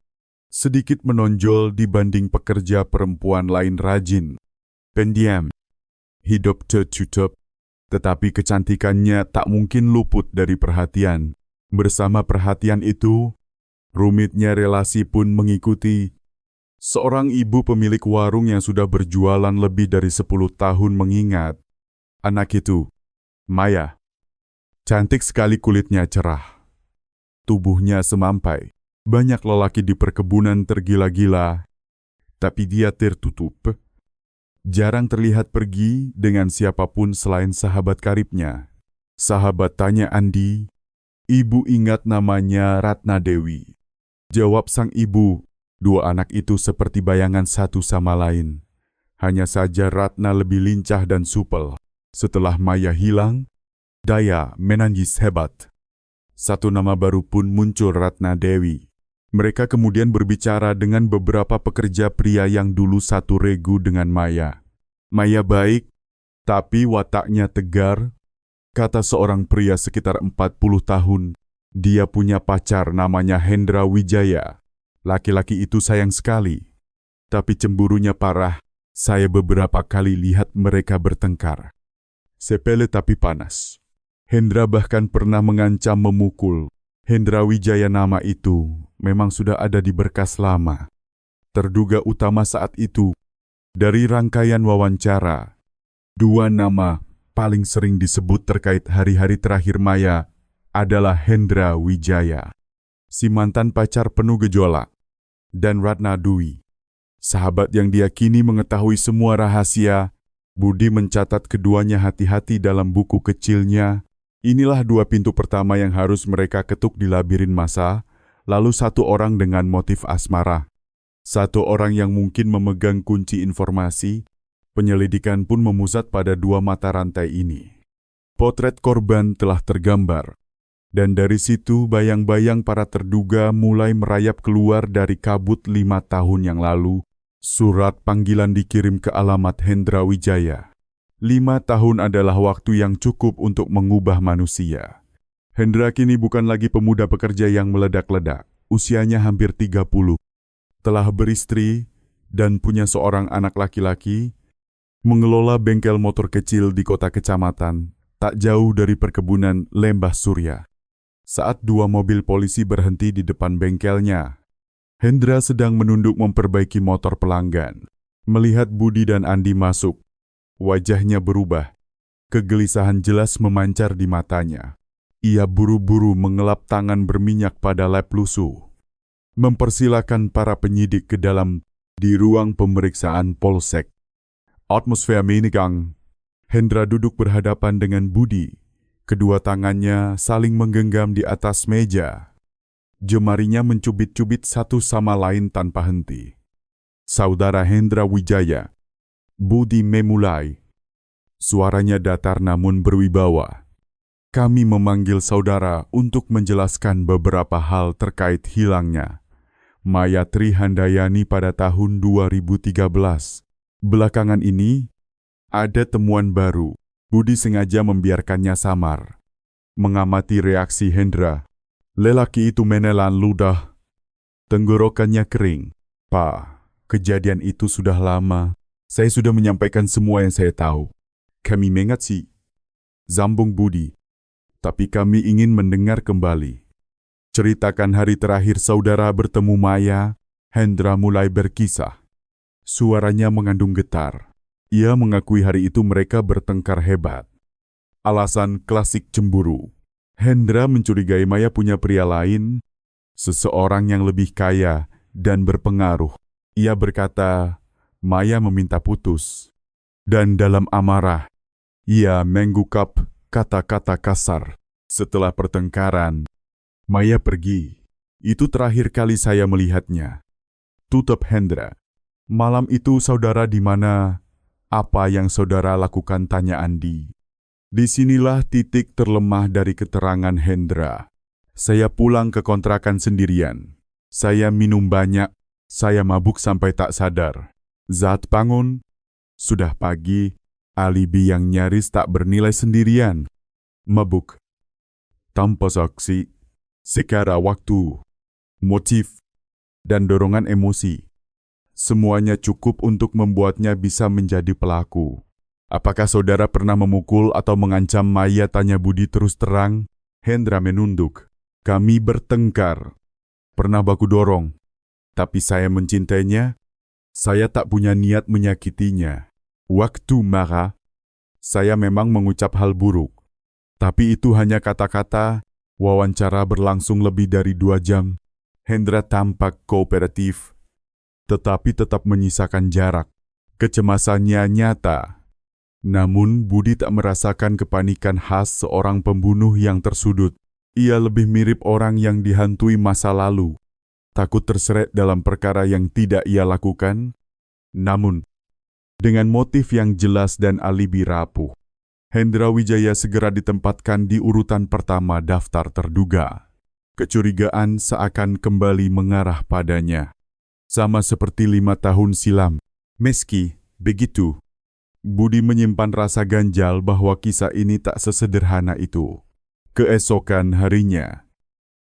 sedikit menonjol dibanding pekerja perempuan lain rajin, pendiam, hidup tertutup, tetapi kecantikannya tak mungkin luput dari perhatian. Bersama perhatian itu, rumitnya relasi pun mengikuti. Seorang ibu pemilik warung yang sudah berjualan lebih dari 10 tahun mengingat, anak itu, Maya, cantik sekali, kulitnya cerah, tubuhnya semampai. Banyak lelaki di perkebunan tergila-gila, tapi dia tertutup. Jarang terlihat pergi dengan siapapun selain sahabat karibnya. Sahabat tanya Andi, ibu ingat namanya Ratna Dewi. Jawab sang ibu, dua anak itu seperti bayangan satu sama lain. Hanya saja Ratna lebih lincah dan supel. Setelah Maya hilang, Daya menangis hebat. Satu nama baru pun muncul, Ratna Dewi. Mereka kemudian berbicara dengan beberapa pekerja pria yang dulu satu regu dengan Maya. Maya baik, tapi wataknya tegar. Kata seorang pria sekitar 40 tahun, dia punya pacar namanya Hendra Wijaya. Laki-laki itu sayang sekali, tapi cemburunya parah. Saya beberapa kali lihat mereka bertengkar. Sepele tapi panas. Hendra bahkan pernah mengancam memukul. Hendra Wijaya nama itu memang sudah ada di berkas lama. Terduga utama saat itu, dari rangkaian wawancara, dua nama paling sering disebut terkait hari-hari terakhir Maya adalah Hendra Wijaya, si mantan pacar penuh gejolak, dan Ratna Dewi, sahabat yang diyakini mengetahui semua rahasia. Budi mencatat keduanya hati-hati dalam buku kecilnya. Inilah dua pintu pertama yang harus mereka ketuk di labirin masa, lalu satu orang dengan motif asmara. Satu orang yang mungkin memegang kunci informasi. Penyelidikan pun memusat pada dua mata rantai ini. Potret korban telah tergambar, dan dari situ bayang-bayang para terduga mulai merayap keluar dari kabut 5 tahun yang lalu. Surat panggilan dikirim ke alamat Hendra Wijaya. 5 tahun adalah waktu yang cukup untuk mengubah manusia. Hendra kini bukan lagi pemuda pekerja yang meledak-ledak. Usianya hampir 30. Telah beristri dan punya seorang anak laki-laki, mengelola bengkel motor kecil di kota kecamatan, tak jauh dari perkebunan Lembah Surya. Saat dua mobil polisi berhenti di depan bengkelnya, Hendra sedang menunduk memperbaiki motor pelanggan. Melihat Budi dan Andi masuk, wajahnya berubah. Kegelisahan jelas memancar di matanya. Ia buru-buru mengelap tangan berminyak pada lap lusuh. Mempersilakan para penyidik ke dalam di ruang pemeriksaan polsek. Atmosfer menegang. Hendra duduk berhadapan dengan Budi. Kedua tangannya saling menggenggam di atas meja. Jemarinya mencubit-cubit satu sama lain tanpa henti. Saudara Hendra Wijaya, Budi memulai. Suaranya datar namun berwibawa. Kami memanggil saudara untuk menjelaskan beberapa hal terkait hilangnya Maya Trihandayani pada tahun 2013. Belakangan ini, ada temuan baru. Budi sengaja membiarkannya samar. Mengamati reaksi Hendra. Lelaki itu menelan ludah. Tenggorokannya kering. Pak, kejadian itu sudah lama. Saya sudah menyampaikan semua yang saya tahu. Kami mengerti, sambung Budi. Tapi kami ingin mendengar kembali. Ceritakan hari terakhir saudara bertemu Maya. Hendra mulai berkisah. Suaranya mengandung getar. Ia mengakui hari itu mereka bertengkar hebat. Alasan klasik cemburu. Hendra mencurigai Maya punya pria lain, seseorang yang lebih kaya dan berpengaruh. Ia berkata, Maya meminta putus. Dan dalam amarah, ia menggukap kata-kata kasar. Setelah pertengkaran, Maya pergi. Itu terakhir kali saya melihatnya. Tutup Hendra. Malam itu saudara di mana? Apa yang saudara lakukan, tanya Andi. Disinilah titik terlemah dari keterangan Hendra. Saya pulang ke kontrakan sendirian. Saya minum banyak. Saya mabuk sampai tak sadar. Saat bangun, sudah pagi. Alibi yang nyaris tak bernilai sendirian. Mabuk. Tanpa saksi. Sekara waktu. Motif. Dan dorongan emosi. Semuanya cukup untuk membuatnya bisa menjadi pelaku. Apakah saudara pernah memukul atau mengancam Maya, tanya Budi terus terang. Hendra menunduk. Kami bertengkar. Pernah baku dorong. Tapi saya mencintainya. Saya tak punya niat menyakitinya. Waktu marah, saya memang mengucap hal buruk. Tapi itu hanya kata-kata. Wawancara berlangsung lebih dari 2 jam. Hendra tampak kooperatif, tetapi tetap menyisakan jarak. Kecemasannya nyata. Namun Budi tak merasakan kepanikan khas seorang pembunuh yang tersudut. Ia lebih mirip orang yang dihantui masa lalu. Takut terseret dalam perkara yang tidak ia lakukan. Namun, dengan motif yang jelas dan alibi rapuh, Hendra Wijaya segera ditempatkan di urutan pertama daftar terduga. Kecurigaan seakan kembali mengarah padanya. Sama seperti 5 tahun silam. Meski begitu, Budi menyimpan rasa ganjal bahwa kisah ini tak sesederhana itu. Keesokan harinya,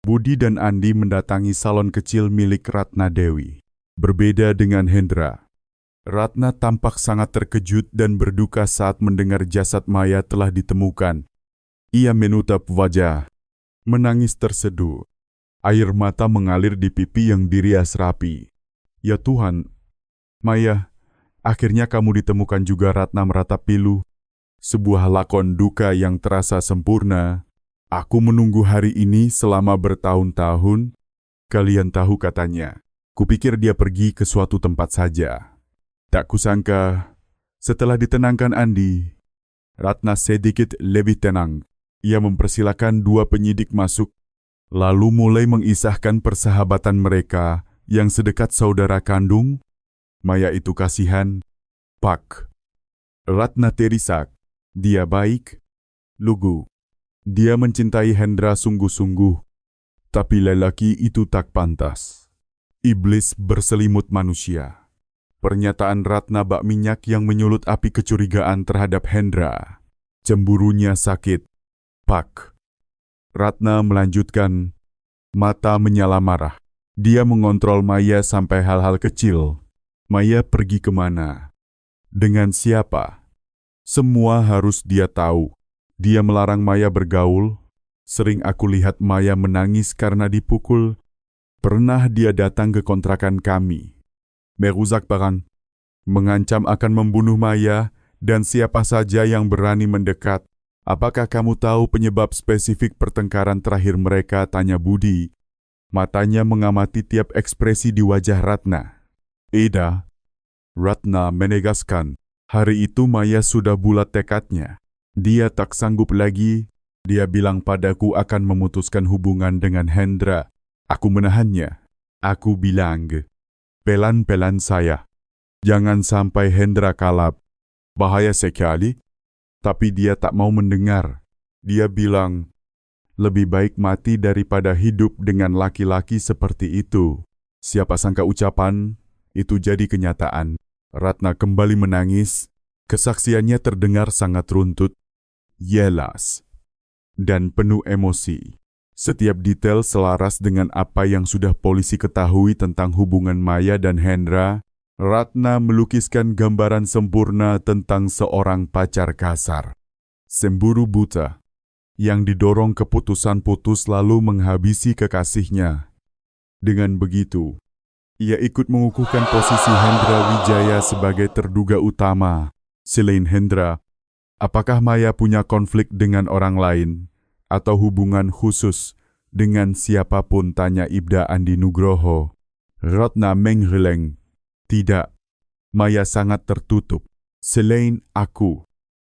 Budi dan Andi mendatangi salon kecil milik Ratna Dewi. Berbeda dengan Hendra, Ratna tampak sangat terkejut dan berduka saat mendengar jasad Maya telah ditemukan. Ia menutup wajah, menangis terseduh. Air mata mengalir di pipi yang dirias rapi. Ya Tuhan, Maya, akhirnya kamu ditemukan juga, Ratna meratap pilu. Sebuah lakon duka yang terasa sempurna. Aku menunggu hari ini selama bertahun-tahun. Kalian tahu, katanya. Kupikir dia pergi ke suatu tempat saja. Tak kusangka, setelah ditenangkan Andi, Ratna sedikit lebih tenang. Ia mempersilakan 2 penyidik masuk, lalu mulai mengisahkan persahabatan mereka yang sedekat saudara kandung. Maya itu kasihan, Pak. Ratna terisak. Dia baik, lugu. Dia mencintai Hendra sungguh-sungguh, tapi lelaki itu tak pantas. Iblis berselimut manusia. Pernyataan Ratna bak minyak yang menyulut api kecurigaan terhadap Hendra. Cemburunya sakit. Pak. Ratna melanjutkan, mata menyala marah. Dia mengontrol Maya sampai hal-hal kecil. Maya pergi kemana? Dengan siapa? Semua harus dia tahu. Dia melarang Maya bergaul. Sering aku lihat Maya menangis karena dipukul. Pernah dia datang ke kontrakan kami. Merusak barang. Mengancam akan membunuh Maya dan siapa saja yang berani mendekat. Apakah kamu tahu penyebab spesifik pertengkaran terakhir mereka, tanya Budi. Matanya mengamati tiap ekspresi di wajah Ratna. Eda. Ratna menegaskan, hari itu Maya sudah bulat tekadnya. Dia tak sanggup lagi. Dia bilang padaku akan memutuskan hubungan dengan Hendra. Aku menahannya. Aku bilang, pelan-pelan saya. Jangan sampai Hendra kalap. Bahaya sekali. Tapi dia tak mau mendengar. Dia bilang, lebih baik mati daripada hidup dengan laki-laki seperti itu. Siapa sangka ucapan itu jadi kenyataan. Ratna kembali menangis. Kesaksiannya terdengar sangat runtut, jelas, dan penuh emosi. Setiap detail selaras dengan apa yang sudah polisi ketahui tentang hubungan Maya dan Hendra. Ratna melukiskan gambaran sempurna tentang seorang pacar kasar, cemburu buta, yang didorong keputusan putus lalu menghabisi kekasihnya. Dengan begitu, ia ikut mengukuhkan posisi Hendra Wijaya sebagai terduga utama. Selain Hendra, apakah Maya punya konflik dengan orang lain atau hubungan khusus dengan siapapun, tanya Ibda Andi Nugroho. Ratna menggeleng. Tidak, Maya sangat tertutup. Selain aku,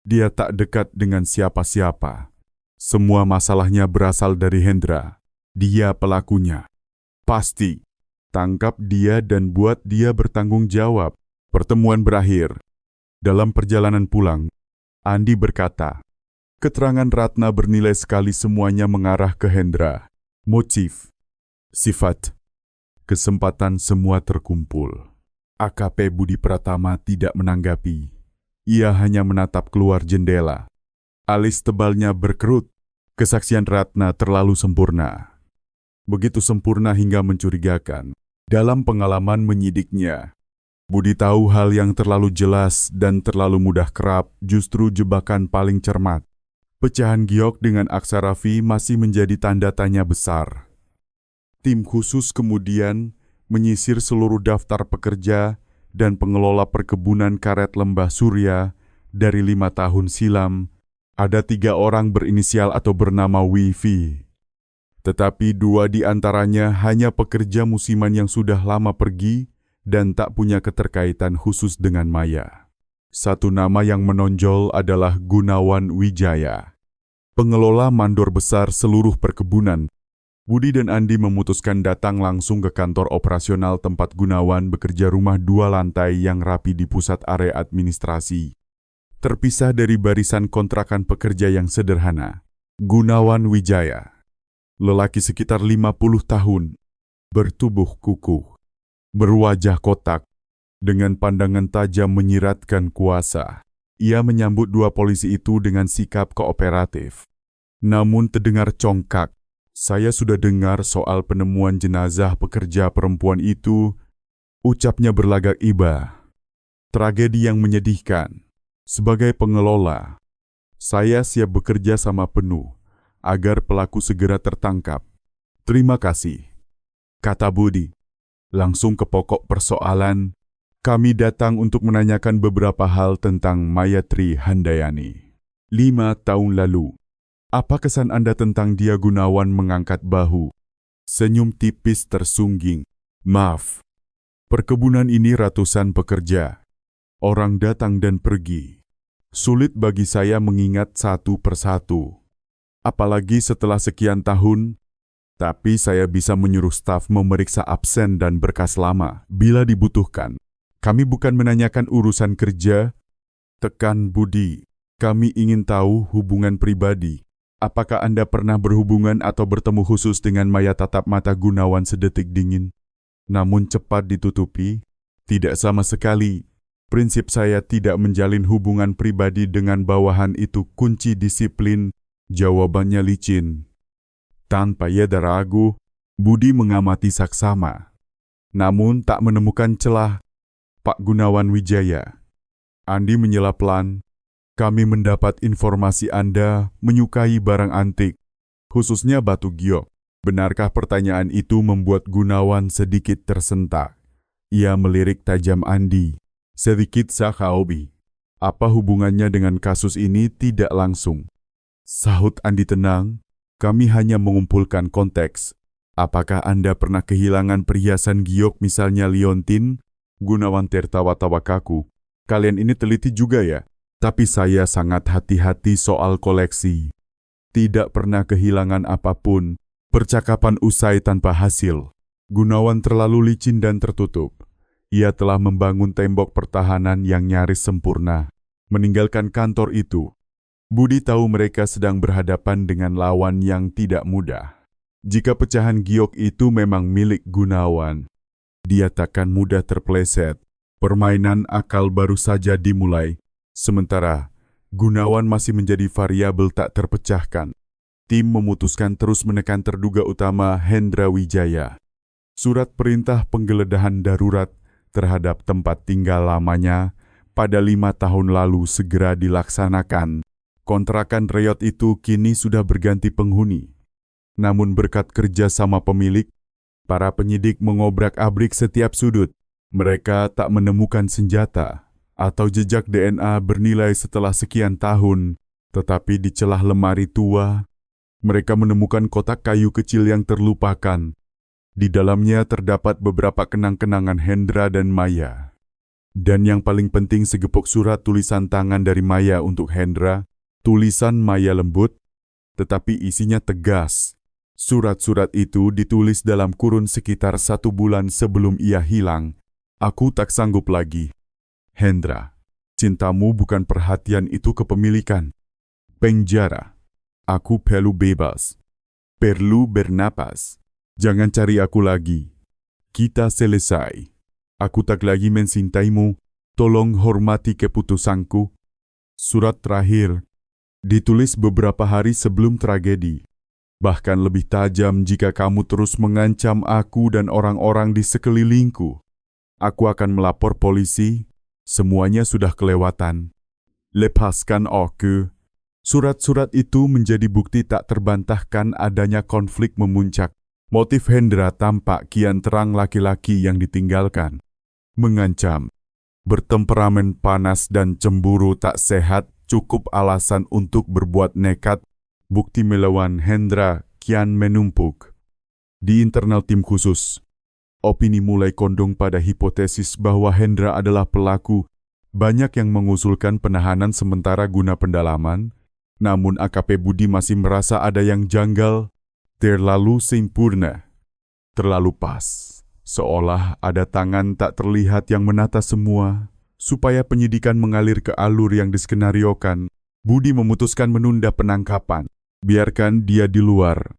dia tak dekat dengan siapa-siapa. Semua masalahnya berasal dari Hendra. Dia pelakunya. Pasti, tangkap dia dan buat dia bertanggung jawab. Pertemuan berakhir. Dalam perjalanan pulang, Andi berkata, keterangan Ratna bernilai sekali, semuanya mengarah ke Hendra. Motif, sifat, kesempatan semua terkumpul. AKP Budi Pratama tidak menanggapi. Ia hanya menatap keluar jendela. Alis tebalnya berkerut. Kesaksian Ratna terlalu sempurna. Begitu sempurna hingga mencurigakan. Dalam pengalaman menyidiknya, Budi tahu hal yang terlalu jelas dan terlalu mudah kerap justru jebakan paling cermat. Pecahan giok dengan aksara V masih menjadi tanda tanya besar. Tim khusus kemudian menyisir seluruh daftar pekerja dan pengelola perkebunan karet Lembah Surya dari 5 tahun silam. Ada 3 orang berinisial atau bernama Wifi. Tetapi 2 di antaranya hanya pekerja musiman yang sudah lama pergi dan tak punya keterkaitan khusus dengan Maya. Satu nama yang menonjol adalah Gunawan Wijaya, pengelola mandor besar seluruh perkebunan. Budi dan Andi memutuskan datang langsung ke kantor operasional tempat Gunawan bekerja, rumah 2 lantai yang rapi di pusat area administrasi. Terpisah dari barisan kontrakan pekerja yang sederhana. Gunawan Wijaya, lelaki sekitar 50 tahun, bertubuh kukuh, berwajah kotak, dengan pandangan tajam menyiratkan kuasa. Ia menyambut 2 polisi itu dengan sikap kooperatif. Namun terdengar congkak. Saya sudah dengar soal penemuan jenazah pekerja perempuan itu, ucapnya berlagak iba. Tragedi yang menyedihkan. Sebagai pengelola, saya siap bekerja sama penuh agar pelaku segera tertangkap. Terima kasih, kata Budi. Langsung ke pokok persoalan, kami datang untuk menanyakan beberapa hal tentang Mayatri Handayani. 5 tahun lalu, apa kesan Anda tentang dia? Gunawan mengangkat bahu. Senyum tipis tersungging. Maaf, perkebunan ini ratusan pekerja. Orang datang dan pergi. Sulit bagi saya mengingat satu persatu. Apalagi setelah sekian tahun, tapi saya bisa menyuruh staf memeriksa absen dan berkas lama bila dibutuhkan. Kami bukan menanyakan urusan kerja, tekan Budi. Kami ingin tahu hubungan pribadi. Apakah Anda pernah berhubungan atau bertemu khusus dengan Maya? Tatap mata Gunawan sedetik dingin, namun cepat ditutupi. Tidak sama sekali. Prinsip saya tidak menjalin hubungan pribadi dengan bawahan, itu kunci disiplin. Jawabannya licin. Tanpa yeda ragu, Budi mengamati saksama. Namun tak menemukan celah. Pak Gunawan Wijaya. Andi menyela pelan. Kami mendapat informasi Anda menyukai barang antik, khususnya batu giok. Benarkah? Pertanyaan itu membuat Gunawan sedikit tersentak. Ia melirik tajam Andi. Sedikit Sakaobi. Apa hubungannya dengan kasus ini? Tidak langsung, sahut Andi tenang. Kami hanya mengumpulkan konteks. Apakah Anda pernah kehilangan perhiasan giok, misalnya liontin? Gunawan tertawa-tawa kaku. Kalian ini teliti juga ya? Tapi saya sangat hati-hati soal koleksi. Tidak pernah kehilangan apapun. Percakapan usai tanpa hasil. Gunawan terlalu licin dan tertutup. Ia telah membangun tembok pertahanan yang nyaris sempurna. Meninggalkan kantor itu, Budi tahu mereka sedang berhadapan dengan lawan yang tidak mudah. Jika pecahan giok itu memang milik Gunawan, dia takkan mudah terpeleset. Permainan akal baru saja dimulai, sementara Gunawan masih menjadi variabel tak terpecahkan. Tim memutuskan terus menekan terduga utama Hendra Wijaya. Surat perintah penggeledahan darurat terhadap tempat tinggal lamanya pada 5 tahun lalu segera dilaksanakan. Kontrakan reot itu kini sudah berganti penghuni. Namun berkat kerja sama pemilik, para penyidik mengobrak-abrik setiap sudut. Mereka tak menemukan senjata atau jejak DNA bernilai setelah sekian tahun, tetapi di celah lemari tua, mereka menemukan kotak kayu kecil yang terlupakan. Di dalamnya terdapat beberapa kenang-kenangan Hendra dan Maya. Dan yang paling penting segepok surat tulisan tangan dari Maya untuk Hendra. Tulisan Maya lembut, tetapi isinya tegas. Surat-surat itu ditulis dalam kurun sekitar 1 bulan sebelum ia hilang. Aku tak sanggup lagi. Hendra, cintamu bukan perhatian itu kepemilikan. Penjara. Aku perlu bebas. Perlu bernapas. Jangan cari aku lagi. Kita selesai. Aku tak lagi mencintaimu. Tolong hormati keputusanku. Surat terakhir ditulis beberapa hari sebelum tragedi. Bahkan lebih tajam jika kamu terus mengancam aku dan orang-orang di sekelilingku. Aku akan melapor polisi. Semuanya sudah kelewatan. Lepaskan aku. Surat-surat itu menjadi bukti tak terbantahkan adanya konflik memuncak. Motif Hendra tampak kian terang, laki-laki yang ditinggalkan. Mengancam. Bertemperamen panas dan cemburu tak sehat cukup alasan untuk berbuat nekat. Bukti melawan Hendra kian menumpuk. Di internal tim khusus, opini mulai condong pada hipotesis bahwa Hendra adalah pelaku. Banyak yang mengusulkan penahanan sementara guna pendalaman, namun AKP Budi masih merasa ada yang janggal, terlalu sempurna, terlalu pas. Seolah ada tangan tak terlihat yang menata semua. Supaya penyidikan mengalir ke alur yang diskenariokan, Budi memutuskan menunda penangkapan. Biarkan dia di luar.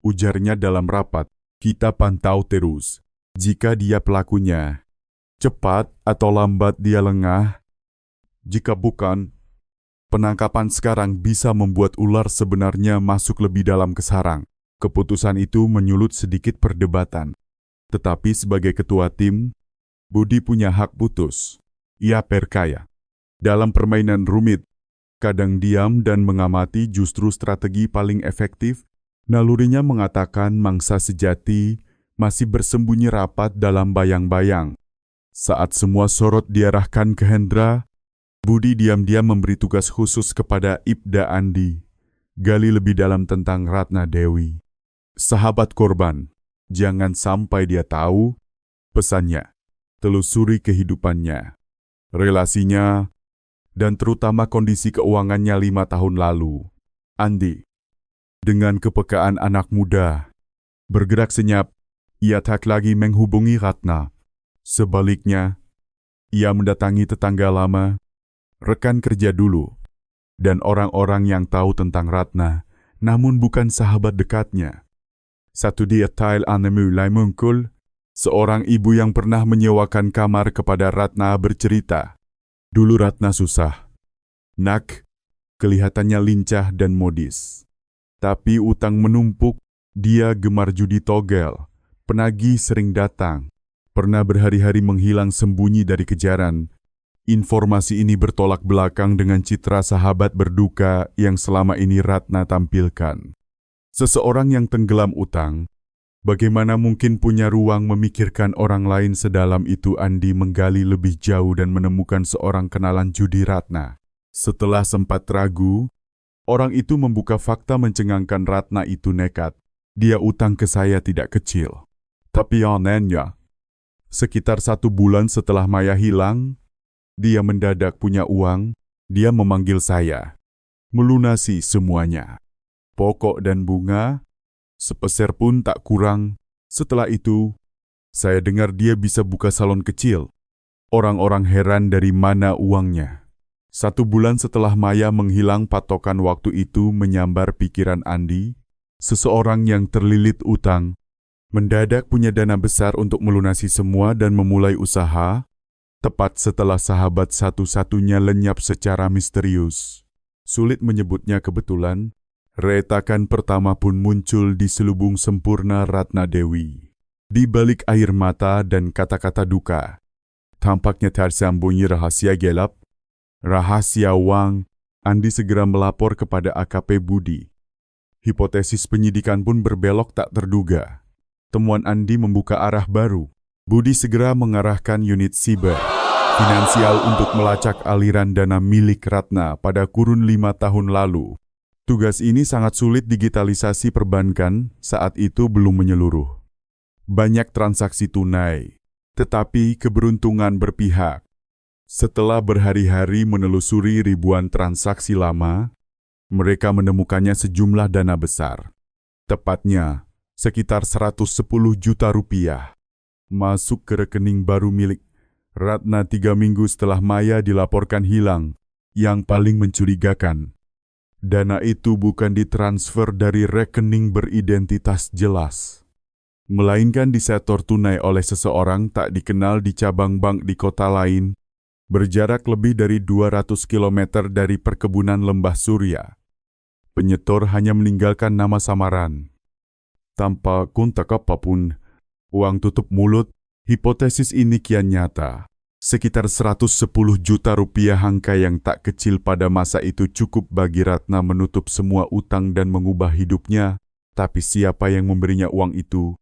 Ujarnya dalam rapat, kita pantau terus. Jika dia pelakunya, cepat atau lambat dia lengah. Jika bukan, penangkapan sekarang bisa membuat ular sebenarnya masuk lebih dalam ke sarang. Keputusan itu menyulut sedikit perdebatan. Tetapi sebagai ketua tim, Budi punya hak putus. Ia perkaya. Dalam permainan rumit, kadang diam dan mengamati justru strategi paling efektif. Nalurinya mengatakan mangsa sejati masih bersembunyi rapat dalam bayang-bayang. Saat semua sorot diarahkan ke Hendra, Budi diam-diam memberi tugas khusus kepada Ibda Andi. Gali lebih dalam tentang Ratna Dewi. Sahabat korban, jangan sampai dia tahu. Pesannya, telusuri kehidupannya, relasinya, dan terutama kondisi keuangannya 5 tahun lalu. Andi, dengan kepekaan anak muda, bergerak senyap, ia tak lagi menghubungi Ratna. Sebaliknya, ia mendatangi tetangga lama, rekan kerja dulu, dan orang-orang yang tahu tentang Ratna, namun bukan sahabat dekatnya. Satu detail aneh mulai muncul. Seorang ibu yang pernah menyewakan kamar kepada Ratna bercerita. Dulu Ratna susah. Nak, kelihatannya lincah dan modis. Tapi utang menumpuk, dia gemar judi togel. Penagih sering datang. Pernah berhari-hari menghilang sembunyi dari kejaran. Informasi ini bertolak belakang dengan citra sahabat berduka yang selama ini Ratna tampilkan. Seseorang yang tenggelam utang, bagaimana mungkin punya ruang memikirkan orang lain sedalam itu? Andi menggali lebih jauh dan menemukan seorang kenalan judi Ratna. Setelah sempat ragu, orang itu membuka fakta mencengangkan. Ratna itu nekat. Dia utang ke saya tidak kecil. Tapi anehnya, sekitar 1 bulan setelah Maya hilang, dia mendadak punya uang. Dia memanggil saya. Melunasi semuanya. Pokok dan bunga, sepeser pun tak kurang. Setelah itu, saya dengar dia bisa buka salon kecil. Orang-orang heran dari mana uangnya. 1 bulan setelah Maya menghilang, patokan waktu itu menyambar pikiran Andi. Seseorang yang terlilit utang, mendadak punya dana besar untuk melunasi semua dan memulai usaha, tepat setelah sahabat satu-satunya lenyap secara misterius. Sulit menyebutnya kebetulan. Retakan pertama pun muncul di selubung sempurna Ratna Dewi. Di balik air mata dan kata-kata duka, tampaknya tersembunyi rahasia gelap, rahasia uang, Andi segera melapor kepada AKP Budi. Hipotesis penyidikan pun berbelok tak terduga. Temuan Andi membuka arah baru. Budi segera mengarahkan unit siber finansial untuk melacak aliran dana milik Ratna pada kurun 5 tahun lalu. Tugas ini sangat sulit digitalisasi perbankan saat itu belum menyeluruh. Banyak transaksi tunai, tetapi keberuntungan berpihak. Setelah berhari-hari menelusuri ribuan transaksi lama, mereka menemukannya sejumlah dana besar. Tepatnya, sekitar 110 juta rupiah. Masuk ke rekening baru milik Ratna 3 minggu setelah Maya dilaporkan hilang. Yang paling mencurigakan, dana itu bukan ditransfer dari rekening beridentitas jelas, melainkan disetor tunai oleh seseorang tak dikenal di cabang bank di kota lain, berjarak lebih dari 200 km dari perkebunan Lembah Surya. Penyetor hanya meninggalkan nama samaran. Tanpa kontak apapun, uang tutup mulut, hipotesis ini kian nyata. Sekitar 110 juta rupiah, angka yang tak kecil pada masa itu, cukup bagi Ratna menutup semua utang dan mengubah hidupnya. Tapi siapa yang memberinya uang itu?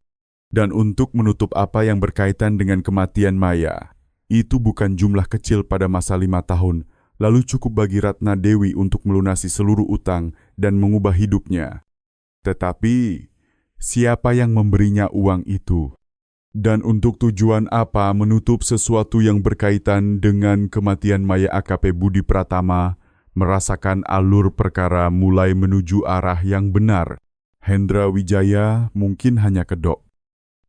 Dan untuk menutup apa yang berkaitan dengan kematian Maya? Itu bukan jumlah kecil pada masa 5 tahun, lalu cukup bagi Ratna Dewi untuk melunasi seluruh utang dan mengubah hidupnya. Tetapi, siapa yang memberinya uang itu? Dan untuk tujuan apa menutup sesuatu yang berkaitan dengan kematian Maya? AKP Budi Pratama merasakan alur perkara mulai menuju arah yang benar. Hendra Wijaya mungkin hanya kedok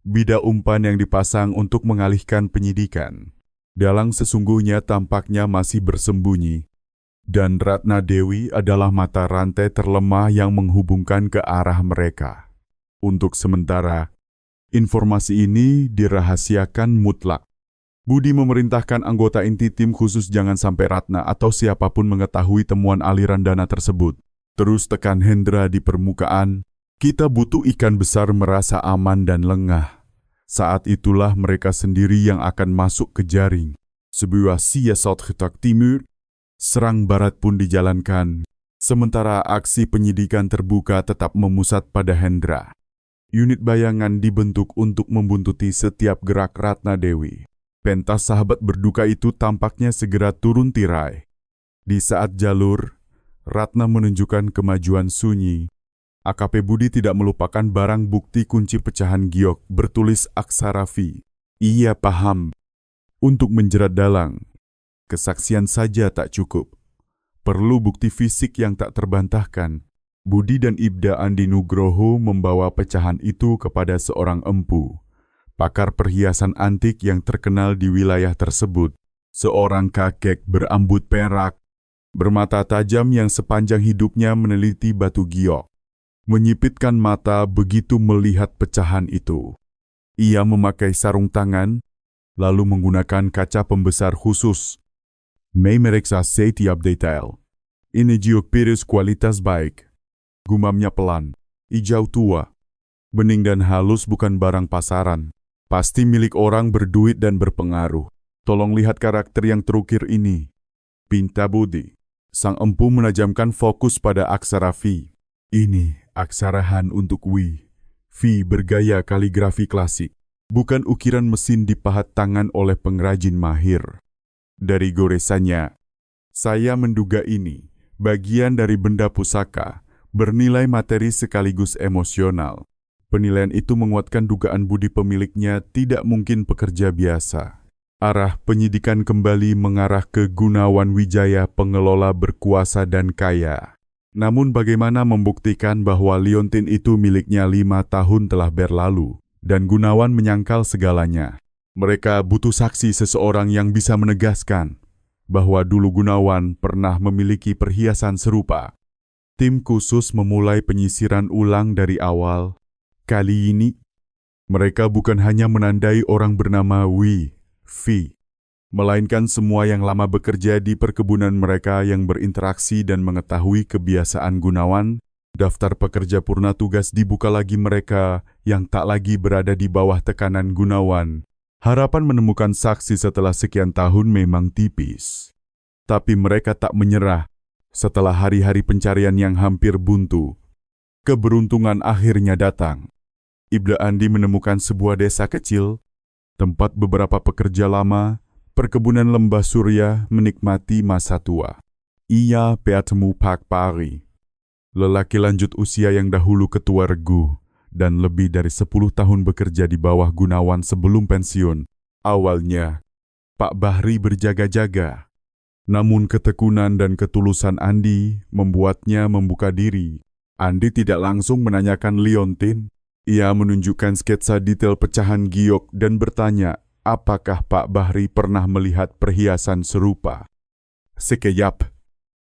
bida umpan yang dipasang untuk mengalihkan penyidikan. Dalang sesungguhnya tampaknya masih bersembunyi, dan Ratna Dewi adalah mata rantai terlemah yang menghubungkan ke arah mereka. Untuk sementara, informasi ini dirahasiakan mutlak. Budi memerintahkan anggota inti tim khusus jangan sampai Ratna atau siapapun mengetahui temuan aliran dana tersebut. Terus tekan Hendra di permukaan, kita butuh ikan besar merasa aman dan lengah. Saat itulah mereka sendiri yang akan masuk ke jaring. Sebuah siasat getak timur, serang barat pun dijalankan. Sementara aksi penyidikan terbuka tetap memusat pada Hendra. Unit bayangan dibentuk untuk membuntuti setiap gerak Ratna Dewi. Pentas sahabat berduka itu tampaknya segera turun tirai. Di saat jalur, Ratna menunjukkan kemajuan sunyi. AKP Budi tidak melupakan barang bukti kunci pecahan giok bertulis aksara V. Ia paham. Untuk menjerat dalang, kesaksian saja tak cukup. Perlu bukti fisik yang tak terbantahkan. Budi dan Ibda Andi Nugroho membawa pecahan itu kepada seorang empu, pakar perhiasan antik yang terkenal di wilayah tersebut. Seorang kakek berambut perak, bermata tajam yang sepanjang hidupnya meneliti batu giok. Menyipitkan mata begitu melihat pecahan itu. Ia memakai sarung tangan, lalu menggunakan kaca pembesar khusus. Memeriksa setiap detail. Ini giok piris kualitas baik. Gumamnya pelan, hijau tua, bening dan halus, bukan barang pasaran. Pasti milik orang berduit dan berpengaruh. Tolong lihat karakter yang terukir ini, pinta Budi. Sang empu menajamkan fokus pada aksara V. Ini aksara Han untuk W. V bergaya kaligrafi klasik, bukan ukiran mesin dipahat tangan oleh pengrajin mahir. Dari goresannya, saya menduga ini bagian dari benda pusaka, bernilai materi sekaligus emosional. Penilaian itu menguatkan dugaan Budi pemiliknya tidak mungkin pekerja biasa. Arah penyidikan kembali mengarah ke Gunawan Wijaya, pengelola berkuasa dan kaya. Namun bagaimana membuktikan bahwa liontin itu miliknya 5 tahun telah berlalu, dan Gunawan menyangkal segalanya? Mereka butuh saksi, seseorang yang bisa menegaskan bahwa dulu Gunawan pernah memiliki perhiasan serupa. Tim khusus memulai penyisiran ulang dari awal. Kali ini, mereka bukan hanya menandai orang bernama V, melainkan semua yang lama bekerja di perkebunan mereka yang berinteraksi dan mengetahui kebiasaan Gunawan. Daftar pekerja purna tugas dibuka lagi mereka yang tak lagi berada di bawah tekanan Gunawan. Harapan menemukan saksi setelah sekian tahun memang tipis. Tapi mereka tak menyerah. Setelah hari-hari pencarian yang hampir buntu, keberuntungan akhirnya datang. Ibda Andi menemukan sebuah desa kecil, tempat beberapa pekerja lama perkebunan lembah surya menikmati masa tua. Ia bertemu Pak Bahri, lelaki lanjut usia yang dahulu ketua regu dan lebih dari 10 tahun bekerja di bawah Gunawan sebelum pensiun. Awalnya, Pak Bahri berjaga-jaga, namun ketekunan dan ketulusan Andi membuatnya membuka diri. Andi tidak langsung menanyakan Liontin. Ia menunjukkan sketsa detail pecahan giok dan bertanya apakah Pak Bahri pernah melihat perhiasan serupa. Sekejap,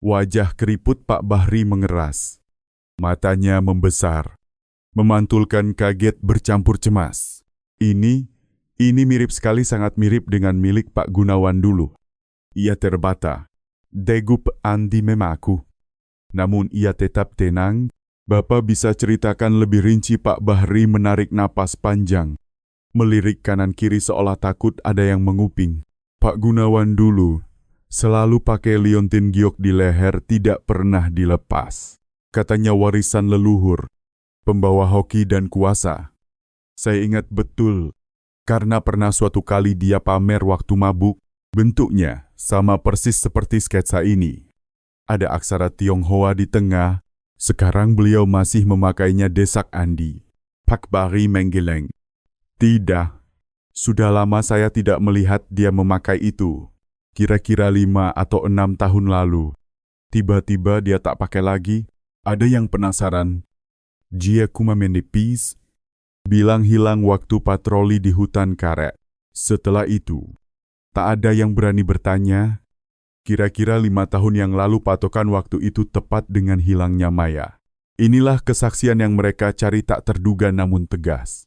wajah keriput Pak Bahri mengeras. Matanya membesar, memantulkan kaget bercampur cemas. Ini mirip sekali, sangat mirip dengan milik Pak Gunawan dulu. Ia terbata. Degup Andi memaku. Namun ia tetap tenang. Bapak bisa ceritakan lebih rinci? Pak Bahri menarik napas panjang, melirik kanan kiri seolah takut ada yang menguping. Pak Gunawan dulu selalu pakai liontin giok di leher, tidak pernah dilepas. Katanya warisan leluhur, pembawa hoki dan kuasa. Saya ingat betul, karena pernah suatu kali dia pamer waktu mabuk. Bentuknya sama persis seperti sketsa ini. Ada aksara Tionghoa di tengah. Sekarang beliau masih memakainya, desak Andi. Pak Bahri menggeleng. Tidak, sudah lama saya tidak melihat dia memakai itu. Kira-kira 5 atau 6 tahun lalu. Tiba-tiba dia tak pakai lagi. Ada yang penasaran. Dia kuma menipis, bilang hilang waktu patroli di hutan karet. Setelah itu, tak ada yang berani bertanya. Kira-kira 5 tahun yang lalu patokan waktu itu tepat dengan hilangnya Maya. Inilah kesaksian yang mereka cari, tak terduga namun tegas.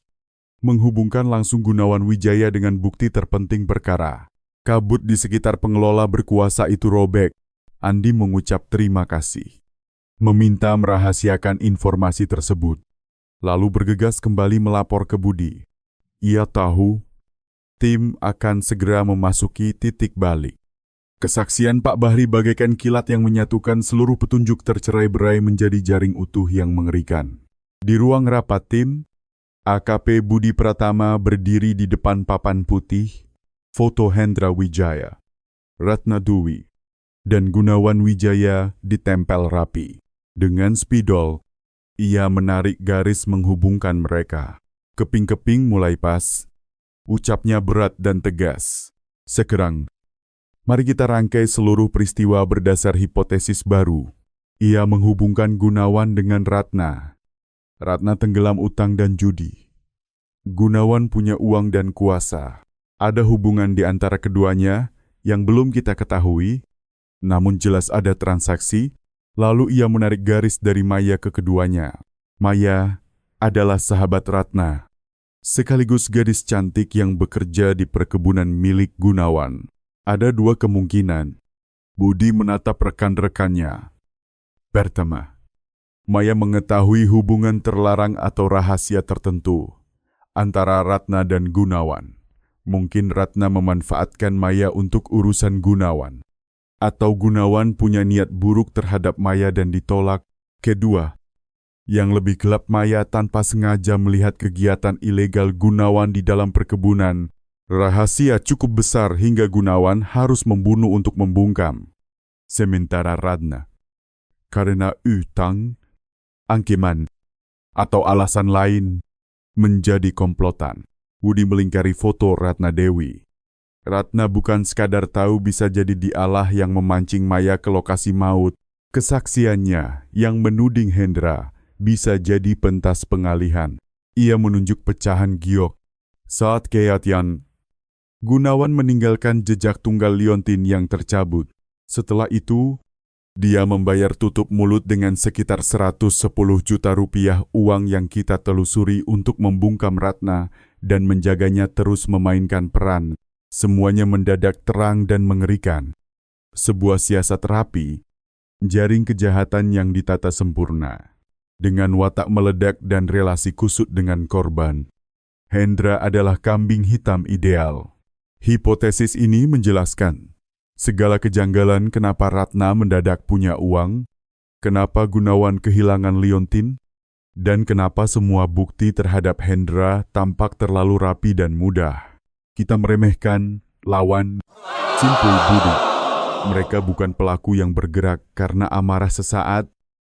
Menghubungkan langsung Gunawan Wijaya dengan bukti terpenting perkara. Kabut di sekitar pengelola berkuasa itu robek. Andi mengucap terima kasih, meminta merahasiakan informasi tersebut, lalu bergegas kembali melapor ke Budi. Ia tahu tim akan segera memasuki titik balik. Kesaksian Pak Bahri bagaikan kilat yang menyatukan seluruh petunjuk tercerai-berai menjadi jaring utuh yang mengerikan. Di ruang rapat tim, AKP Budi Pratama berdiri di depan papan putih, foto Hendra Wijaya, Ratna Dwi, dan Gunawan Wijaya ditempel rapi. Dengan spidol, ia menarik garis menghubungkan mereka. Keping-keping mulai pas, ucapnya berat dan tegas. Sekarang, mari kita rangkai seluruh peristiwa berdasar hipotesis baru. Ia menghubungkan Gunawan dengan Ratna. Ratna tenggelam utang dan judi. Gunawan punya uang dan kuasa. Ada hubungan di antara keduanya yang belum kita ketahui, namun jelas ada transaksi. Lalu ia menarik garis dari Maya ke keduanya. Maya adalah sahabat Ratna, sekaligus gadis cantik yang bekerja di perkebunan milik Gunawan. Ada 2 kemungkinan. Budi menatap rekan-rekannya. Pertama, Maya mengetahui hubungan terlarang atau rahasia tertentu antara Ratna dan Gunawan. Mungkin Ratna memanfaatkan Maya untuk urusan Gunawan. Atau Gunawan punya niat buruk terhadap Maya dan ditolak. Kedua, yang lebih gelap, Maya tanpa sengaja melihat kegiatan ilegal Gunawan di dalam perkebunan. Rahasia cukup besar hingga Gunawan harus membunuh untuk membungkam. Sementara Ratna, karena utang, angkeman, atau alasan lain, menjadi komplotan. Budi melingkari foto Ratna Dewi. Ratna bukan sekadar tahu, bisa jadi dialah yang memancing Maya ke lokasi maut. Kesaksiannya yang menuding Hendra bisa jadi pentas pengalihan. Ia menunjuk pecahan giok. Saat kejadian, Gunawan meninggalkan jejak tunggal liontin yang tercabut. Setelah itu, dia membayar tutup mulut dengan sekitar 110 juta rupiah, uang yang kita telusuri untuk membungkam Ratna dan menjaganya terus memainkan peran. Semuanya mendadak terang dan mengerikan. Sebuah siasat rapi, jaring kejahatan yang ditata sempurna. Dengan watak meledak dan relasi kusut dengan korban, Hendra adalah kambing hitam ideal. Hipotesis ini menjelaskan Segala kejanggalan kenapa Ratna mendadak punya uang, kenapa Gunawan kehilangan Liontin, dan kenapa semua bukti terhadap Hendra tampak terlalu rapi dan mudah. Kita meremehkan lawan simpul budi. Mereka bukan pelaku yang bergerak karena amarah sesaat,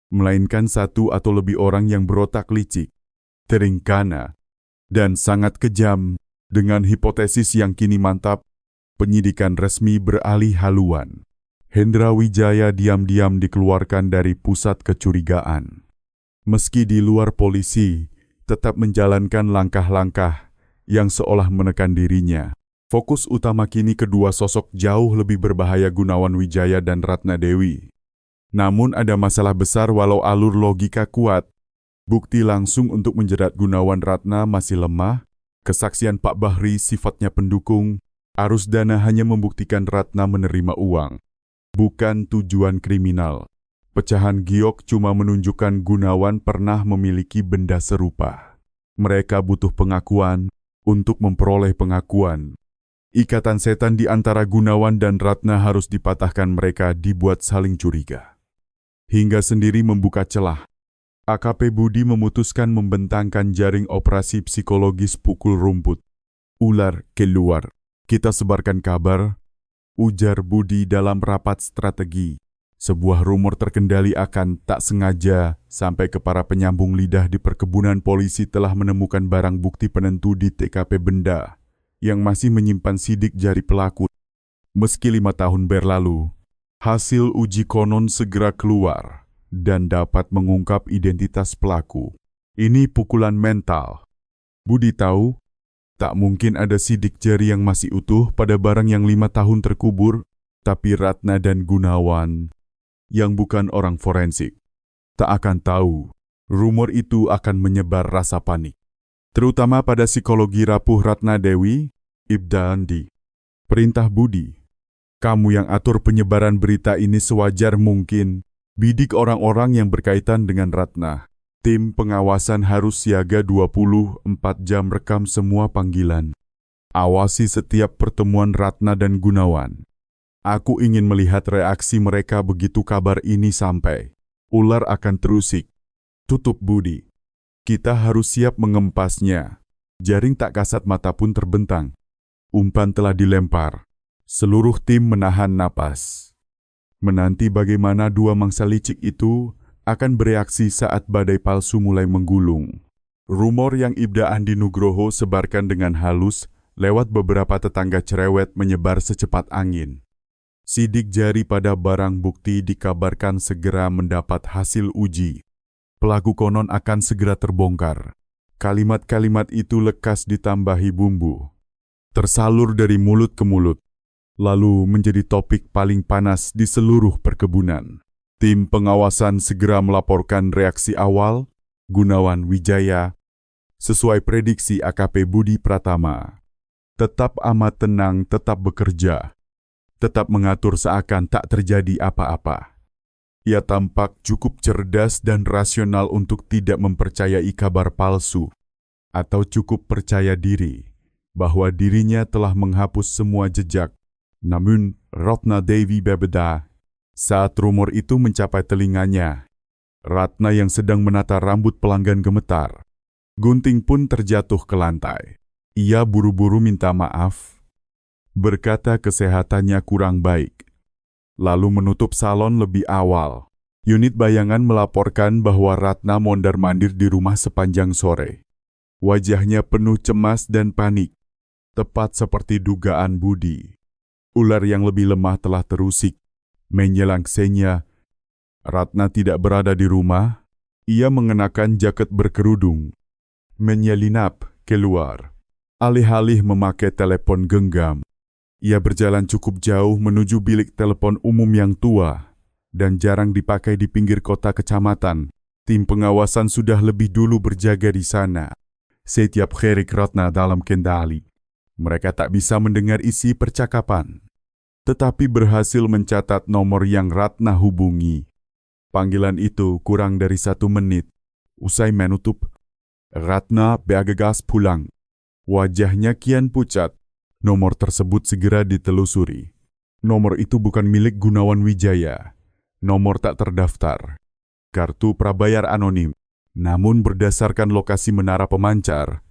melainkan satu atau lebih orang yang berotak licik, terencana, dan sangat kejam. Dengan hipotesis yang kini mantap, penyidikan resmi beralih haluan. Hendra Wijaya diam-diam dikeluarkan dari pusat kecurigaan. Meski di luar polisi, tetap menjalankan langkah-langkah yang seolah menekan dirinya. Fokus utama kini kedua sosok jauh lebih berbahaya, Gunawan Wijaya dan Ratna Dewi. Namun ada masalah besar walau alur logika kuat. Bukti langsung untuk menjerat Gunawan Ratna masih lemah, kesaksian Pak Bahri sifatnya pendukung, arus dana hanya membuktikan Ratna menerima uang, bukan tujuan kriminal. Pecahan giok cuma menunjukkan Gunawan pernah memiliki benda serupa. Mereka butuh pengakuan untuk memperoleh pengakuan. Ikatan setan di antara Gunawan dan Ratna harus dipatahkan, mereka dibuat saling curiga. Hingga sendiri membuka celah. AKP Budi memutuskan membentangkan jaring operasi psikologis pukul rumput. Ular keluar. Kita sebarkan kabar, ujar Budi dalam rapat strategi. Sebuah rumor terkendali akan tak sengaja sampai ke para penyambung lidah di perkebunan. Polisi telah menemukan barang bukti penentu di TKP benda yang masih menyimpan sidik jari pelaku. Meski 5 tahun berlalu, hasil uji konon segera keluar dan dapat mengungkap identitas pelaku. Ini pukulan mental. Budi tahu, tak mungkin ada sidik jari yang masih utuh pada barang yang 5 tahun terkubur, tapi Ratna dan Gunawan, yang bukan orang forensik, tak akan tahu. Rumor itu akan menyebar rasa panik, terutama pada psikologi rapuh Ratna Dewi, Ibda Andi. Perintah Budi, kamu yang atur penyebaran berita ini sewajar mungkin. Bidik orang-orang yang berkaitan dengan Ratna. Tim pengawasan harus siaga 24 jam, rekam semua panggilan. Awasi setiap pertemuan Ratna dan Gunawan. Aku ingin melihat reaksi mereka begitu kabar ini sampai. Ular akan terusik. Tutup Budi. Kita harus siap mengempasnya. Jaring tak kasat mata pun terbentang. Umpan telah dilempar. Seluruh tim menahan napas, menanti bagaimana dua mangsa licik itu akan bereaksi saat badai palsu mulai menggulung. Rumor yang Ibda Andi Nugroho sebarkan dengan halus lewat beberapa tetangga cerewet menyebar secepat angin. Sidik jari pada barang bukti dikabarkan segera mendapat hasil uji. Pelaku konon akan segera terbongkar. Kalimat-kalimat itu lekas ditambahi bumbu, tersalur dari mulut ke mulut, lalu menjadi topik paling panas di seluruh perkebunan. Tim pengawasan segera melaporkan reaksi awal Gunawan Wijaya sesuai prediksi AKP Budi Pratama. Tetap amat tenang, tetap bekerja, tetap mengatur seakan tak terjadi apa-apa. Ia tampak cukup cerdas dan rasional untuk tidak mempercayai kabar palsu, atau cukup percaya diri bahwa dirinya telah menghapus semua jejak. Namun, Ratna Dewi berbeda. Saat rumor itu mencapai telinganya, Ratna yang sedang menata rambut pelanggan gemetar. Gunting pun terjatuh ke lantai. Ia buru-buru minta maaf, berkata kesehatannya kurang baik, lalu menutup salon lebih awal. Unit bayangan melaporkan bahwa Ratna mondar-mandir di rumah sepanjang sore. Wajahnya penuh cemas dan panik, tepat seperti dugaan Budi. Ular yang lebih lemah telah terusik, menyelangsainya. Ratna tidak berada di rumah. Ia mengenakan jaket berkerudung, menyelinap keluar. Alih-alih memakai telepon genggam, ia berjalan cukup jauh menuju bilik telepon umum yang tua dan jarang dipakai di pinggir kota kecamatan. Tim pengawasan sudah lebih dulu berjaga di sana. Setiap gerik Ratna dalam kendali. Mereka tak bisa mendengar isi percakapan, tetapi berhasil mencatat nomor yang Ratna hubungi. Panggilan itu kurang dari 1 menit. Usai menutup, Ratna bergegas pulang. Wajahnya kian pucat. Nomor tersebut segera ditelusuri. Nomor itu bukan milik Gunawan Wijaya. Nomor tak terdaftar. Kartu prabayar anonim. Namun berdasarkan lokasi menara pemancar,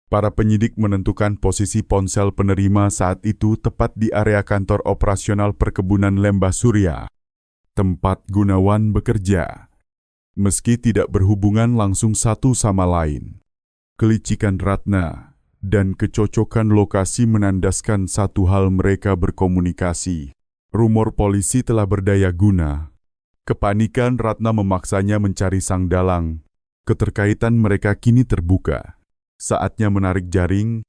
para penyidik menentukan posisi ponsel penerima saat itu tepat di area kantor operasional perkebunan Lembah Surya, tempat Gunawan bekerja. Meski tidak berhubungan langsung satu sama lain, kelicikan Ratna dan kecocokan lokasi menandaskan satu hal: mereka berkomunikasi. Rumor polisi telah berdaya guna. Kepanikan Ratna memaksanya mencari sang dalang. Keterkaitan mereka kini terbuka. Saatnya menarik jaring,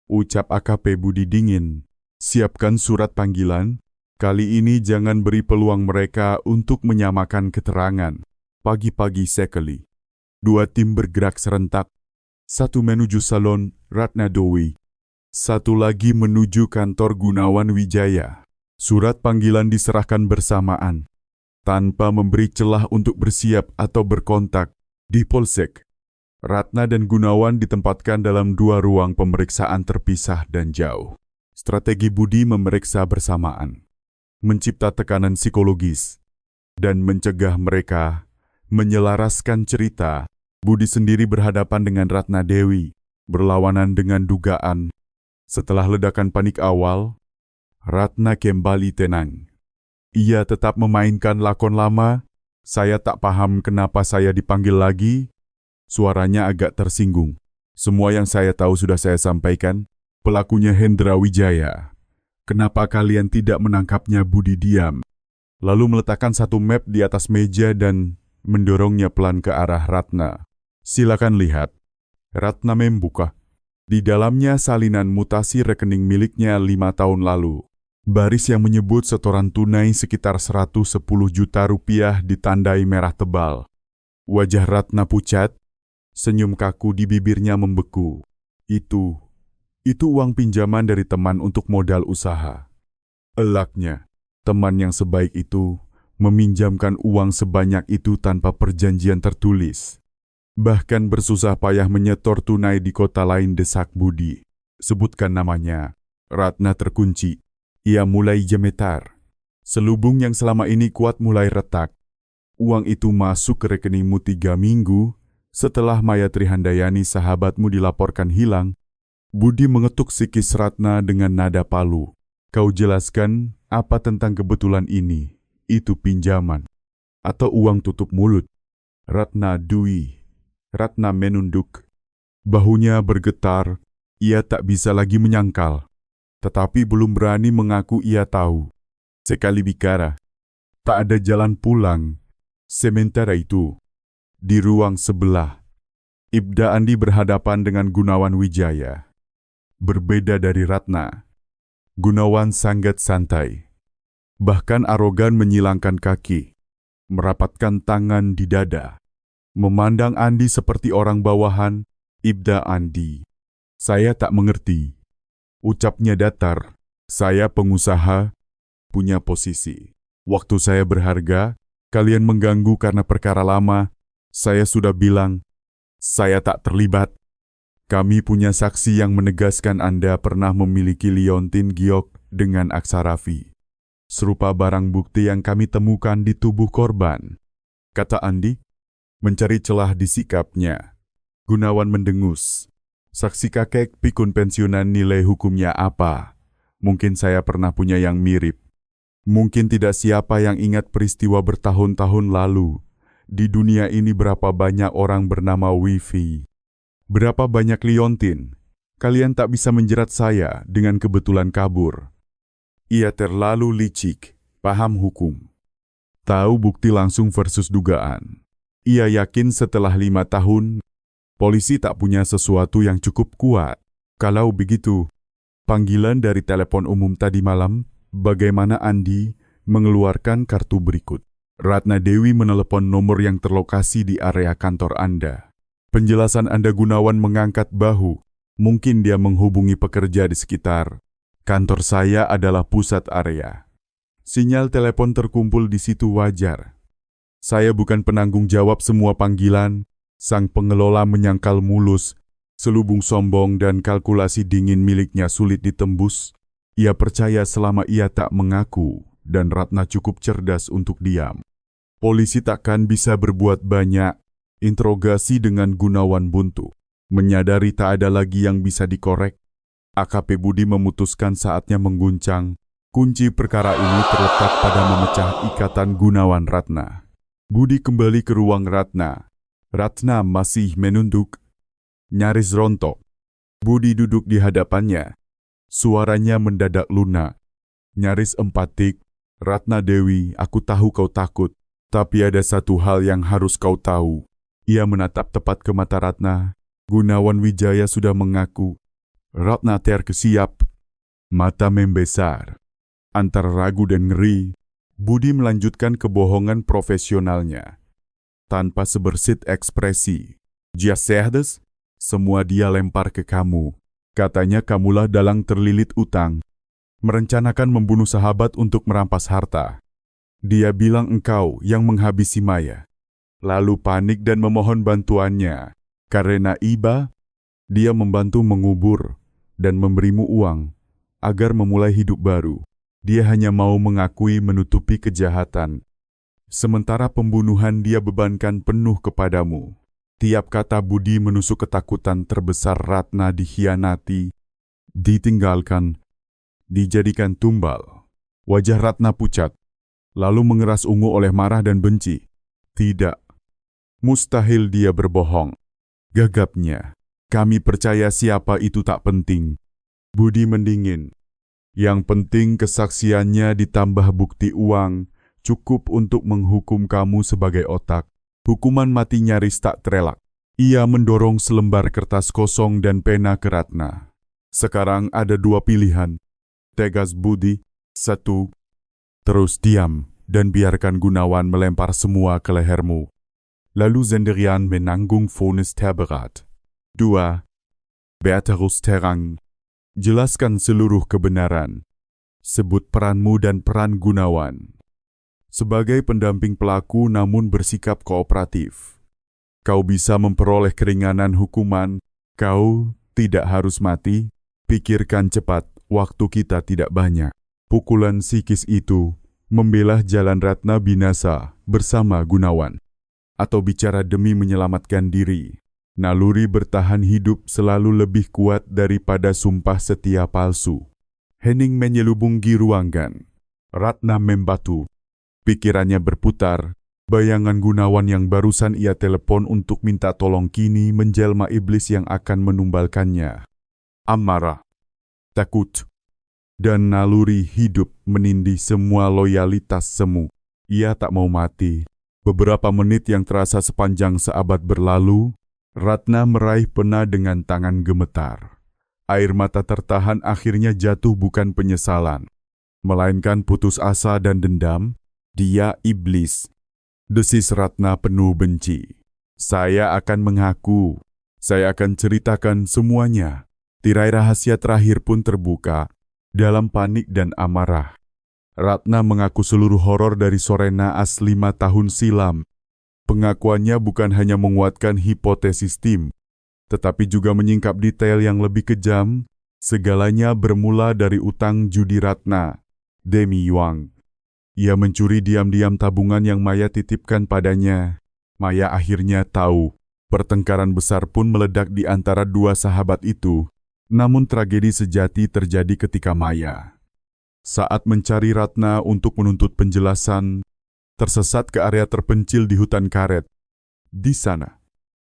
ucap AKP Budi dingin. Siapkan surat panggilan. Kali ini jangan beri peluang mereka untuk menyamakan keterangan. Pagi-pagi sekali, dua tim bergerak serentak. Satu menuju salon Ratna Dewi, satu lagi menuju kantor Gunawan Wijaya. Surat panggilan diserahkan bersamaan, tanpa memberi celah untuk bersiap atau berkontak. Di Polsek, Ratna dan Gunawan ditempatkan dalam dua ruang pemeriksaan terpisah dan jauh. Strategi Budi memeriksa bersamaan, mencipta tekanan psikologis, dan mencegah mereka menyelaraskan cerita. Budi sendiri berhadapan dengan Ratna Dewi, berlawanan dengan dugaan. Setelah ledakan panik awal, Ratna kembali tenang. Ia tetap memainkan lakon lama. Saya tak paham kenapa saya dipanggil lagi. Suaranya agak tersinggung. Semua yang saya tahu sudah saya sampaikan. Pelakunya Hendra Wijaya. Kenapa kalian tidak menangkapnya? Budi diam. Lalu meletakkan satu map di atas meja dan mendorongnya pelan ke arah Ratna. Silakan lihat. Ratna membuka. Di dalamnya salinan mutasi rekening miliknya 5 tahun lalu. Baris yang menyebut setoran tunai sekitar 110 juta rupiah ditandai merah tebal. Wajah Ratna pucat, senyum kaku di bibirnya membeku. Itu uang pinjaman dari teman untuk modal usaha. Elaknya, teman yang sebaik itu meminjamkan uang sebanyak itu tanpa perjanjian tertulis. Bahkan bersusah payah menyetor tunai di kota lain, desak Budi. Sebutkan namanya. Ratna terkunci. Ia mulai gemetar. Selubung yang selama ini kuat mulai retak. Uang itu masuk ke rekeningmu 3 minggu setelah Maya Trihandayani sahabatmu dilaporkan hilang. Budi mengetuk psikis Ratna dengan nada palu. Kau jelaskan apa tentang kebetulan ini? Itu pinjaman atau uang tutup mulut? Ratna Dwi. Ratna menunduk. Bahunya bergetar. Ia tak bisa lagi menyangkal. Tetapi belum berani mengaku ia tahu. Sekali bicara, tak ada jalan pulang. Sementara itu, di ruang sebelah, Ibda Andi berhadapan dengan Gunawan Wijaya. Berbeda dari Ratna, Gunawan sangat santai. Bahkan arogan menyilangkan kaki, merapatkan tangan di dada. Memandang Andi seperti orang bawahan. Ibda Andi, saya tak mengerti. Ucapnya datar. Saya pengusaha, punya posisi. Waktu saya berharga, kalian mengganggu karena perkara lama. Saya sudah bilang, saya tak terlibat. Kami punya saksi yang menegaskan Anda pernah memiliki liontin giok dengan Aksarafi. Serupa barang bukti yang kami temukan di tubuh korban. Kata Andi, mencari celah di sikapnya. Gunawan mendengus. Saksi kakek pikun pensiunan nilai hukumnya apa? Mungkin saya pernah punya yang mirip. Mungkin tidak. Siapa yang ingat peristiwa bertahun-tahun lalu? Di dunia ini berapa banyak orang bernama Wifi? Berapa banyak liontin? Kalian tak bisa menjerat saya dengan kebetulan kabur. Ia terlalu licik, paham hukum. Tahu bukti langsung versus dugaan. Ia yakin setelah 5 tahun, polisi tak punya sesuatu yang cukup kuat. Kalau begitu, panggilan dari telepon umum tadi malam, bagaimana? Andi mengeluarkan kartu berikut. Ratna Dewi menelepon nomor yang terlokasi di area kantor Anda. Penjelasan Anda. Gunawan mengangkat bahu. Mungkin dia menghubungi pekerja di sekitar. Kantor saya adalah pusat area. Sinyal telepon terkumpul di situ wajar. Saya bukan penanggung jawab semua panggilan. Sang pengelola menyangkal mulus, selubung sombong dan kalkulasi dingin miliknya sulit ditembus. Ia percaya selama ia tak mengaku dan Ratna cukup cerdas untuk diam. Polisi takkan bisa berbuat banyak. Interogasi dengan Gunawan buntu. Menyadari tak ada lagi yang bisa dikorek, AKP Budi memutuskan saatnya mengguncang. Kunci perkara ini terletak pada memecah ikatan Gunawan Ratna. Budi kembali ke ruang Ratna. Ratna masih menunduk, nyaris rontok. Budi duduk di hadapannya. Suaranya mendadak lunak, nyaris empatik. Ratna Dewi, aku tahu kau takut, tapi ada satu hal yang harus kau tahu. Ia menatap tepat ke mata Ratna. Gunawan Wijaya sudah mengaku. Ratna terkesiap, mata membesar. Antara ragu dan ngeri, Budi melanjutkan kebohongan profesionalnya. Tanpa sebersit ekspresi. Dia cerdas, semua dia lempar ke kamu. Katanya kamulah dalang terlilit utang, merencanakan membunuh sahabat untuk merampas harta. Dia bilang engkau yang menghabisi Maya. Lalu panik dan memohon bantuannya. Karena iba, dia membantu mengubur dan memberimu uang agar memulai hidup baru. Dia hanya mau mengakui menutupi kejahatan. Sementara pembunuhan dia bebankan penuh kepadamu. Tiap kata Budi menusuk ketakutan terbesar Ratna dikhianati, ditinggalkan, dijadikan tumbal. Wajah Ratna pucat, lalu mengeras ungu oleh marah dan benci. Tidak, mustahil dia berbohong. Gagapnya, kami percaya siapa itu tak penting. Budi mendingin. Yang penting kesaksiannya ditambah bukti uang, cukup untuk menghukum kamu sebagai otak. Hukuman mati nyaris tak terelak. Ia mendorong selembar kertas kosong dan pena ke Ratna. Sekarang ada dua pilihan. Tegas Budi. 1. Terus diam dan biarkan Gunawan melempar semua ke lehermu. Lalu sendirian menanggung vonis terberat. 2. Berterus terang. Jelaskan seluruh kebenaran. Sebut peranmu dan peran Gunawan. Sebagai pendamping pelaku namun bersikap kooperatif. Kau bisa memperoleh keringanan hukuman, kau tidak harus mati, pikirkan cepat, waktu kita tidak banyak. Pukulan psikis itu membelah jalan Ratna binasa bersama Gunawan. Atau bicara demi menyelamatkan diri. Naluri bertahan hidup selalu lebih kuat daripada sumpah setia palsu. Hening menyelubungi ruangan. Ratna membatu. Pikirannya berputar, bayangan Gunawan yang barusan ia telepon untuk minta tolong kini menjelma iblis yang akan menumbalkannya. Amarah, takut, dan naluri hidup menindih semua loyalitas semu. Ia tak mau mati. Beberapa menit yang terasa sepanjang seabad berlalu, Ratna meraih pena dengan tangan gemetar. Air mata tertahan akhirnya jatuh bukan penyesalan, melainkan putus asa dan dendam. Dia iblis. Desis Ratna penuh benci. Saya akan mengaku. Saya akan ceritakan semuanya. Tirai rahasia terakhir pun terbuka. Dalam panik dan amarah, Ratna mengaku seluruh horor dari sore naas 5 tahun silam. Pengakuannya bukan hanya menguatkan hipotesis tim, tetapi juga menyingkap detail yang lebih kejam. Segalanya bermula dari utang judi Ratna, Demi Yuang. Ia mencuri diam-diam tabungan yang Maya titipkan padanya. Maya akhirnya tahu. Pertengkaran besar pun meledak di antara dua sahabat itu. Namun tragedi sejati terjadi ketika Maya, saat mencari Ratna untuk menuntut penjelasan, tersesat ke area terpencil di hutan karet. Di sana,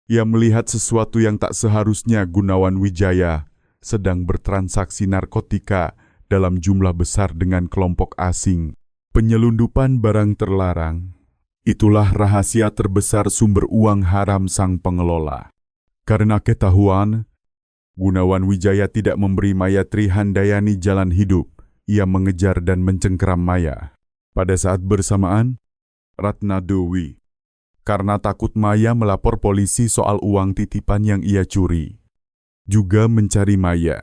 ia melihat sesuatu yang tak seharusnya. Gunawan Wijaya sedang bertransaksi narkotika dalam jumlah besar dengan kelompok asing. Penyelundupan barang terlarang. Itulah rahasia terbesar sumber uang haram sang pengelola. Karena ketahuan, Gunawan Wijaya tidak memberi Maya Trihandayani jalan hidup. Ia mengejar dan mencengkeram Maya. Pada saat bersamaan, Ratna Dewi, karena takut Maya melapor polisi soal uang titipan yang ia curi, juga mencari Maya.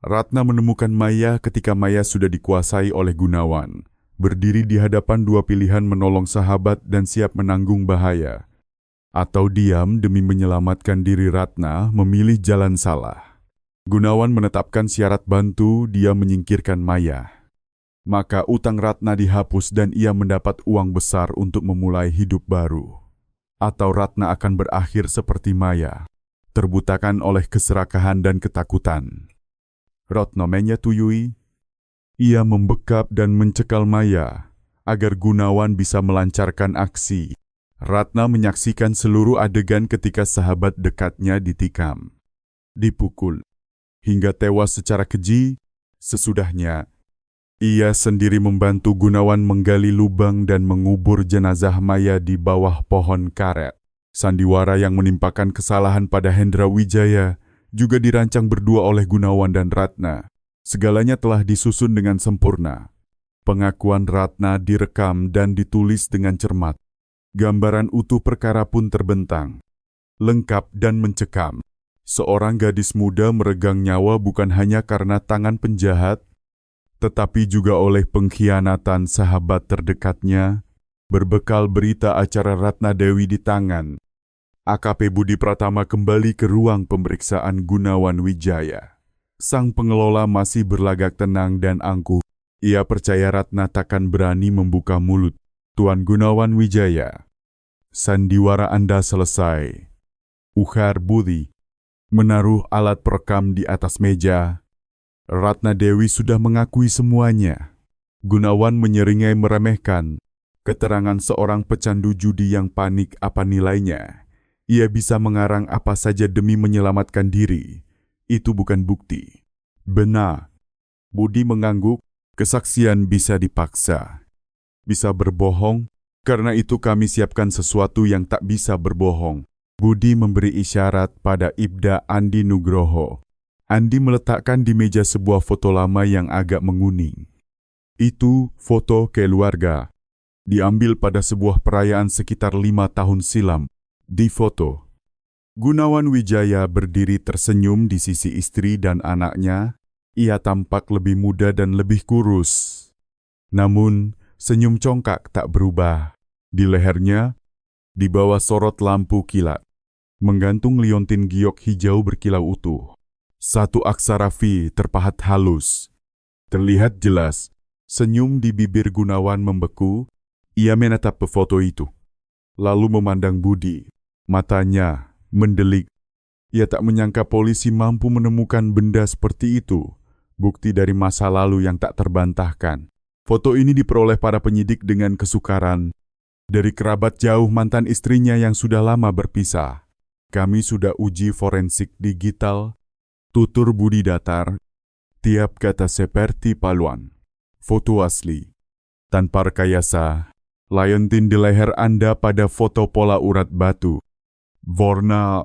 Ratna menemukan Maya ketika Maya sudah dikuasai oleh Gunawan. Berdiri di hadapan dua pilihan menolong sahabat dan siap menanggung bahaya. Atau diam demi menyelamatkan diri. Ratna memilih jalan salah. Gunawan menetapkan syarat bantu, dia menyingkirkan Maya. Maka utang Ratna dihapus dan ia mendapat uang besar untuk memulai hidup baru. Atau Ratna akan berakhir seperti Maya, terbutakan oleh keserakahan dan ketakutan. Ratna menyetujui. Ia membekap dan mencekal Maya agar Gunawan bisa melancarkan aksi. Ratna menyaksikan seluruh adegan ketika sahabat dekatnya ditikam, dipukul, hingga tewas secara keji. Sesudahnya, ia sendiri membantu Gunawan menggali lubang dan mengubur jenazah Maya di bawah pohon karet. Sandiwara yang menimpakan kesalahan pada Hendra Wijaya juga dirancang berdua oleh Gunawan dan Ratna. Segalanya telah disusun dengan sempurna. Pengakuan Ratna direkam dan ditulis dengan cermat. Gambaran utuh perkara pun terbentang, lengkap dan mencekam. Seorang gadis muda meregang nyawa bukan hanya karena tangan penjahat, tetapi juga oleh pengkhianatan sahabat terdekatnya. Berbekal berita acara Ratna Dewi di tangan, AKP Budi Pratama kembali ke ruang pemeriksaan Gunawan Wijaya. Sang pengelola masih berlagak tenang dan angkuh. Ia percaya Ratna takkan berani membuka mulut. Tuan Gunawan Wijaya, sandiwara Anda selesai. Ujar Budi, menaruh alat perekam di atas meja. Ratna Dewi sudah mengakui semuanya. Gunawan menyeringai meremehkan. Keterangan seorang pecandu judi yang panik apa nilainya? Ia bisa mengarang apa saja demi menyelamatkan diri. Itu bukan bukti. Benar. Budi mengangguk, kesaksian bisa dipaksa. Bisa berbohong, karena itu kami siapkan sesuatu yang tak bisa berbohong. Budi memberi isyarat pada Ibda Andi Nugroho. Andi meletakkan di meja sebuah foto lama yang agak menguning. Itu foto keluarga. Diambil pada sebuah perayaan sekitar 5 tahun silam. Di foto, Gunawan Wijaya berdiri tersenyum di sisi istri dan anaknya. Ia tampak lebih muda dan lebih kurus. Namun, senyum congkak tak berubah. Di lehernya, di bawah sorot lampu kilat, menggantung liontin giok hijau berkilau utuh. Satu aksara V terpahat halus. Terlihat jelas, senyum di bibir Gunawan membeku. Ia menatap foto itu, lalu memandang Budi. Matanya mendelik. Ia tak menyangka polisi mampu menemukan benda seperti itu, bukti dari masa lalu yang tak terbantahkan. Foto ini diperoleh para penyidik dengan kesukaran, dari kerabat jauh mantan istrinya yang sudah lama berpisah. Kami sudah uji forensik digital, tutur Budi datar, tiap kata seperti paluan. Foto asli, tanpa rekayasa, liontin di leher Anda pada foto pola urat batu. Warna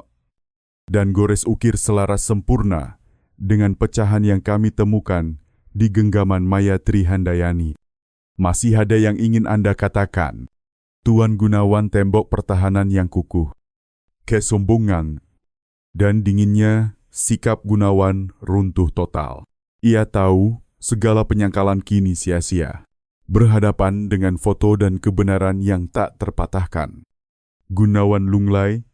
dan gores ukir selaras sempurna dengan pecahan yang kami temukan di genggaman Maya Trihandayani. Masih ada yang ingin Anda katakan? Tuan Gunawan tembok pertahanan yang kukuh. Kesombongan dan dinginnya sikap Gunawan runtuh total. Ia tahu segala penyangkalan kini sia-sia. Berhadapan dengan foto dan kebenaran yang tak terpatahkan. Gunawan lunglai.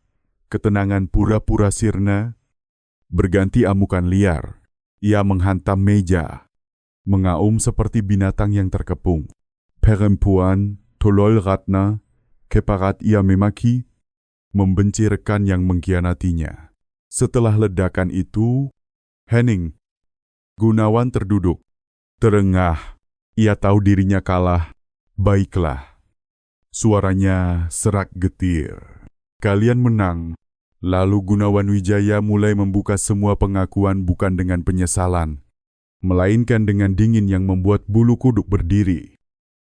Ketenangan pura-pura sirna, berganti amukan liar. Ia menghantam meja, mengaum seperti binatang yang terkepung. Perempuan, tolol Ratna, keparat ia memaki, membenci rekan yang mengkhianatinya. Setelah ledakan itu, hening. Gunawan terduduk, terengah. Ia tahu dirinya kalah. Baiklah. Suaranya serak getir. Kalian menang. Lalu Gunawan Wijaya mulai membuka semua pengakuan bukan dengan penyesalan, melainkan dengan dingin yang membuat bulu kuduk berdiri.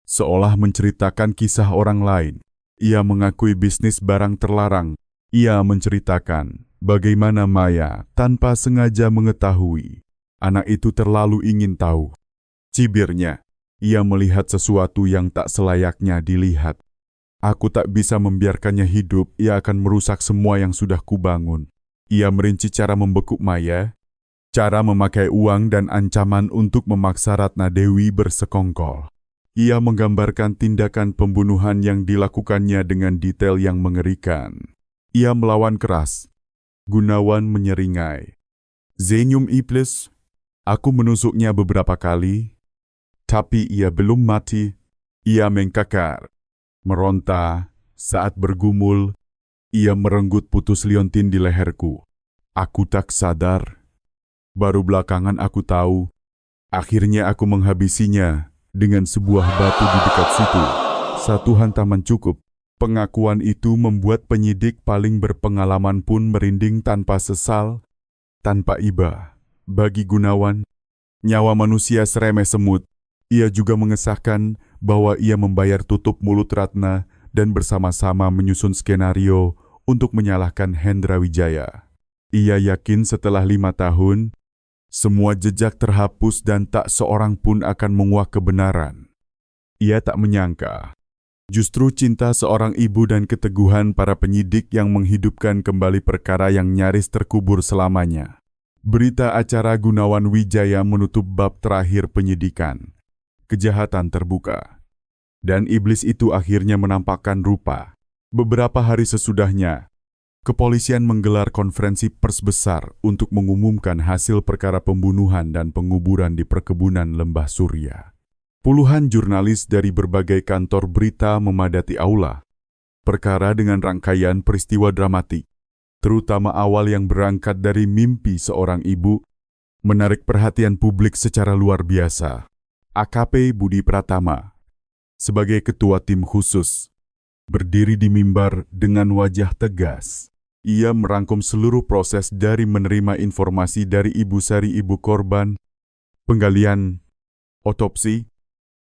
Seolah menceritakan kisah orang lain. Ia mengakui bisnis barang terlarang. Ia menceritakan bagaimana Maya tanpa sengaja mengetahui. Anak itu terlalu ingin tahu. Cibirnya, ia melihat sesuatu yang tak selayaknya dilihat. Aku tak bisa membiarkannya hidup, ia akan merusak semua yang sudah kubangun. Ia merinci cara membekuk Maya, cara memakai uang dan ancaman untuk memaksa Ratna Dewi bersekongkol. Ia menggambarkan tindakan pembunuhan yang dilakukannya dengan detail yang mengerikan. Ia melawan keras. Gunawan menyeringai. Senyum iblis. Aku menusuknya beberapa kali, tapi ia belum mati. Ia mengkakar, meronta. Saat bergumul, ia merenggut putus liontin di leherku. Aku tak sadar. Baru belakangan aku tahu. Akhirnya aku menghabisinya dengan sebuah batu di dekat situ. Satu hantaman cukup. Pengakuan itu membuat penyidik paling berpengalaman pun merinding tanpa sesal, tanpa iba. Bagi Gunawan, nyawa manusia seremeh semut. Ia juga mengesahkan bahwa ia membayar tutup mulut Ratna dan bersama-sama menyusun skenario untuk menyalahkan Hendra Wijaya. Ia yakin setelah 5 tahun, semua jejak terhapus dan tak seorang pun akan menguak kebenaran. Ia tak menyangka, justru cinta seorang ibu dan keteguhan para penyidik yang menghidupkan kembali perkara yang nyaris terkubur selamanya. Berita acara Gunawan Wijaya menutup bab terakhir penyidikan. Kejahatan terbuka. Dan iblis itu akhirnya menampakkan rupa. Beberapa hari sesudahnya, kepolisian menggelar konferensi pers besar untuk mengumumkan hasil perkara pembunuhan dan penguburan di perkebunan Lembah Surya. Puluhan jurnalis dari berbagai kantor berita memadati aula. Perkara dengan rangkaian peristiwa dramatik, terutama awal yang berangkat dari mimpi seorang ibu, menarik perhatian publik secara luar biasa. AKP Budi Pratama, sebagai ketua tim khusus, berdiri di mimbar dengan wajah tegas. Ia merangkum seluruh proses dari menerima informasi dari Ibu Sari ibu korban, penggalian, otopsi,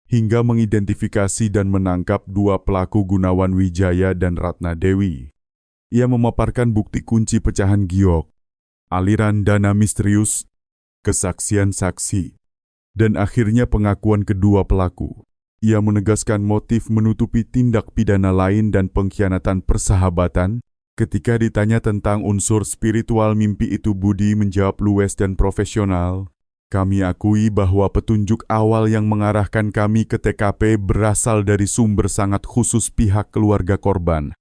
hingga mengidentifikasi dan menangkap 2 pelaku Gunawan Wijaya dan Ratna Dewi. Ia memaparkan bukti kunci pecahan giok, aliran dana misterius, kesaksian saksi, dan akhirnya pengakuan kedua pelaku. Ia menegaskan motif menutupi tindak pidana lain dan pengkhianatan persahabatan. Ketika ditanya tentang unsur spiritual mimpi itu, Budi menjawab luwes dan profesional. Kami akui bahwa petunjuk awal yang mengarahkan kami ke TKP berasal dari sumber sangat khusus pihak keluarga korban.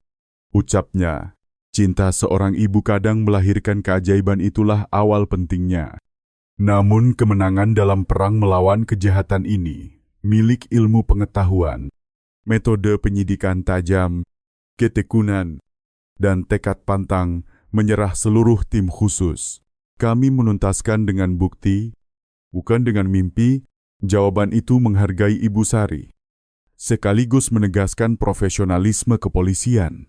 Ucapnya, cinta seorang ibu kadang melahirkan keajaiban, itulah awal pentingnya. Namun kemenangan dalam perang melawan kejahatan ini, milik ilmu pengetahuan, metode penyidikan tajam, ketekunan, dan tekad pantang menyerah seluruh tim khusus. Kami menuntaskan dengan bukti, bukan dengan mimpi. Jawaban itu menghargai Ibu Sari, sekaligus menegaskan profesionalisme kepolisian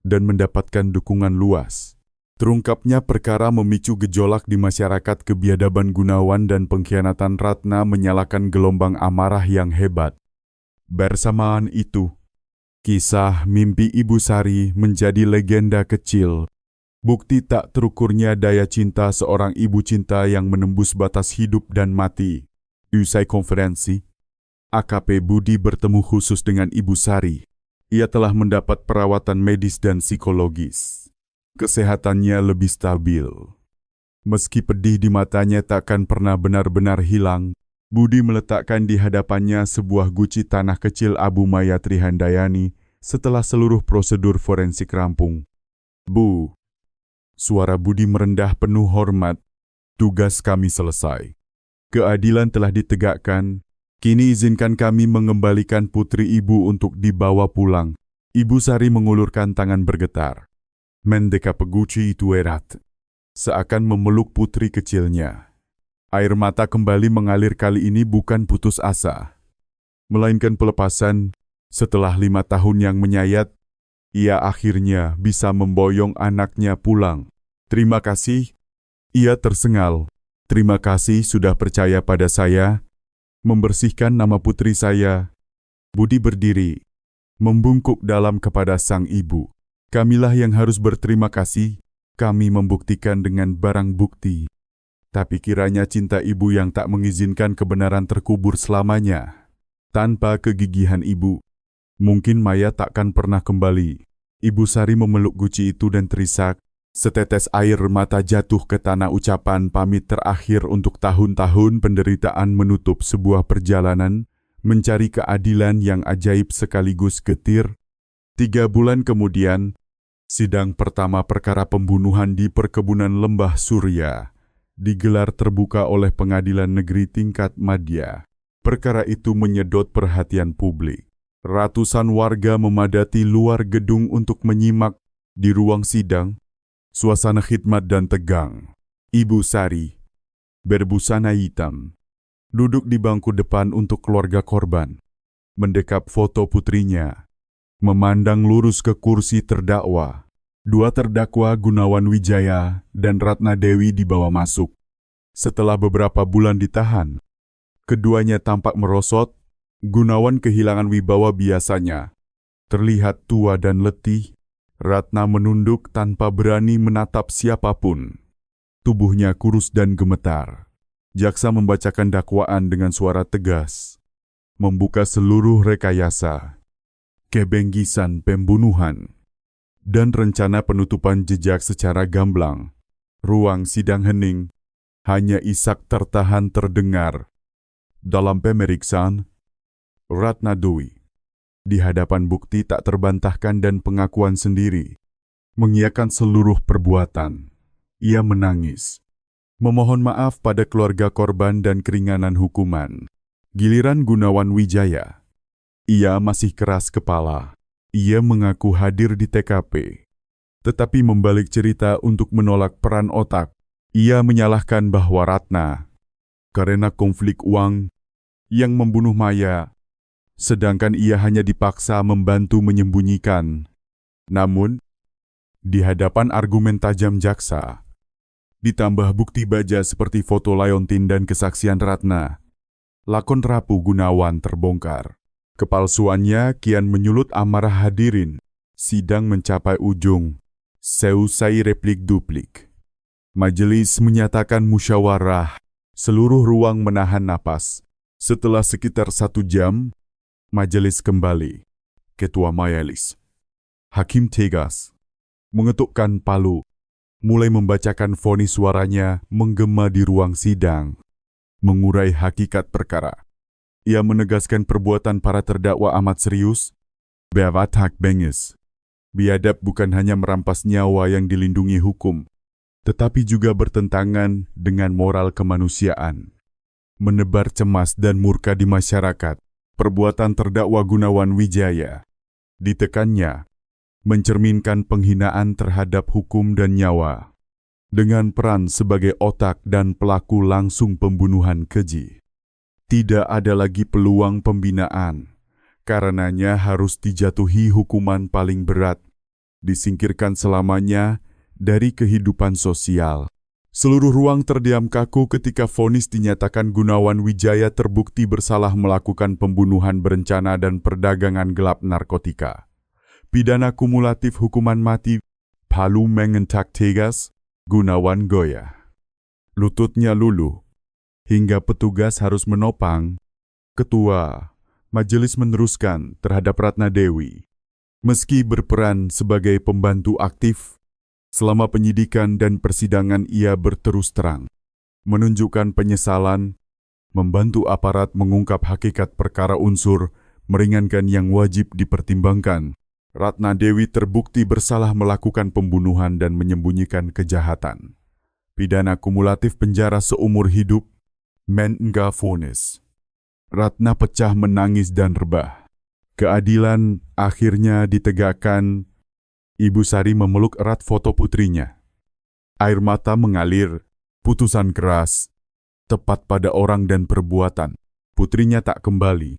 dan mendapatkan dukungan luas. Terungkapnya perkara memicu gejolak di masyarakat. Kebiadaban Gunawan dan pengkhianatan Ratna menyalakan gelombang amarah yang hebat. Bersamaan itu, kisah mimpi Ibu Sari menjadi legenda kecil. Bukti tak terukurnya daya cinta seorang ibu cinta yang menembus batas hidup dan mati. Usai konferensi, AKP Budi bertemu khusus dengan Ibu Sari. Ia telah mendapat perawatan medis dan psikologis. Kesehatannya lebih stabil. Meski pedih di matanya takkan pernah benar-benar hilang, Budi meletakkan di hadapannya sebuah guci tanah kecil Abu Mayatri Handayani setelah seluruh prosedur forensik rampung. Bu, suara Budi merendah penuh hormat. Tugas kami selesai. Keadilan telah ditegakkan. Kini izinkan kami mengembalikan putri ibu untuk dibawa pulang. Ibu Sari mengulurkan tangan bergetar. Mendeka peguci itu erat, seakan memeluk putri kecilnya. Air mata kembali mengalir, kali ini bukan putus asa, melainkan pelepasan. Setelah 5 tahun yang menyayat, ia akhirnya bisa memboyong anaknya pulang. Terima kasih, ia tersengal. Terima kasih sudah percaya pada saya, membersihkan nama putri saya. Budi berdiri, membungkuk dalam kepada sang ibu. Kamilah yang harus berterima kasih, kami membuktikan dengan barang bukti. Tapi kiranya cinta ibu yang tak mengizinkan kebenaran terkubur selamanya. Tanpa kegigihan ibu, mungkin Maya takkan pernah kembali. Ibu Sari memeluk guci itu dan terisak. Setetes air mata jatuh ke tanah. Ucapan pamit terakhir untuk tahun-tahun penderitaan menutup sebuah perjalanan mencari keadilan yang ajaib sekaligus getir. 3 bulan kemudian, sidang pertama perkara pembunuhan di perkebunan Lembah Surya digelar terbuka oleh Pengadilan Negeri Tingkat Madya. Perkara itu menyedot perhatian publik. Ratusan warga memadati luar gedung untuk menyimak. Di ruang sidang, suasana khidmat dan tegang. Ibu Sari, berbusana hitam, duduk di bangku depan untuk keluarga korban, mendekap foto putrinya, memandang lurus ke kursi terdakwa. Dua terdakwa Gunawan Wijaya dan Ratna Dewi dibawa masuk. Setelah beberapa bulan ditahan, keduanya tampak merosot. Gunawan kehilangan wibawa biasanya. Terlihat tua dan letih. Ratna menunduk tanpa berani menatap siapapun. Tubuhnya kurus dan gemetar. Jaksa membacakan dakwaan dengan suara tegas, membuka seluruh rekayasa, kebengkisan pembunuhan, dan rencana penutupan jejak secara gamblang. Ruang sidang hening, hanya isak tertahan terdengar. Dalam pemeriksaan, Ratna Dewi di hadapan bukti tak terbantahkan dan pengakuan sendiri, mengiyakan seluruh perbuatan. Ia menangis, memohon maaf pada keluarga korban dan keringanan hukuman. Giliran Gunawan Wijaya, ia masih keras kepala. Ia mengaku hadir di TKP, tetapi membalik cerita untuk menolak peran otak. Ia menyalahkan bahwa Ratna, karena konflik uang, yang membunuh Maya, sedangkan ia hanya dipaksa membantu menyembunyikan. Namun, di hadapan argumen tajam jaksa, ditambah bukti baja seperti foto Leontin dan kesaksian Ratna, lakon rapuh Gunawan terbongkar. Kepalsuannya kian menyulut amarah hadirin. Sidang mencapai ujung. Seusai replik duplik, majelis menyatakan musyawarah. Seluruh ruang menahan napas. Setelah sekitar 1 jam, majelis kembali. Ketua majelis, Hakim tegas, mengetukkan palu, mulai membacakan vonis. Suaranya menggema di ruang sidang, mengurai hakikat perkara. Ia menegaskan perbuatan para terdakwa amat serius, berat hak bengis. Biadab bukan hanya merampas nyawa yang dilindungi hukum, tetapi juga bertentangan dengan moral kemanusiaan. Menebar cemas dan murka di masyarakat. Perbuatan terdakwa Gunawan Wijaya, ditekannya, mencerminkan penghinaan terhadap hukum dan nyawa, dengan peran sebagai otak dan pelaku langsung pembunuhan keji. Tidak ada lagi peluang pembinaan, karenanya harus dijatuhi hukuman paling berat, disingkirkan selamanya dari kehidupan sosial. Seluruh ruang terdiam kaku ketika vonis dinyatakan Gunawan Wijaya terbukti bersalah melakukan pembunuhan berencana dan perdagangan gelap narkotika. Pidana kumulatif hukuman mati. Palu mengentak tegas, Gunawan goyah. Lututnya luluh, hingga petugas harus menopang. Ketua majelis meneruskan terhadap Ratna Dewi. Meski berperan sebagai pembantu aktif, selama penyidikan dan persidangan ia berterus terang, menunjukkan penyesalan, membantu aparat mengungkap hakikat perkara unsur, meringankan yang wajib dipertimbangkan. Ratna Dewi terbukti bersalah melakukan pembunuhan dan menyembunyikan kejahatan. Pidana kumulatif penjara seumur hidup, menenggak vonis. Ratna pecah menangis dan rebah. Keadilan akhirnya ditegakkan. Ibu Sari memeluk erat foto putrinya. Air mata mengalir, putusan keras, tepat pada orang dan perbuatan. Putrinya tak kembali,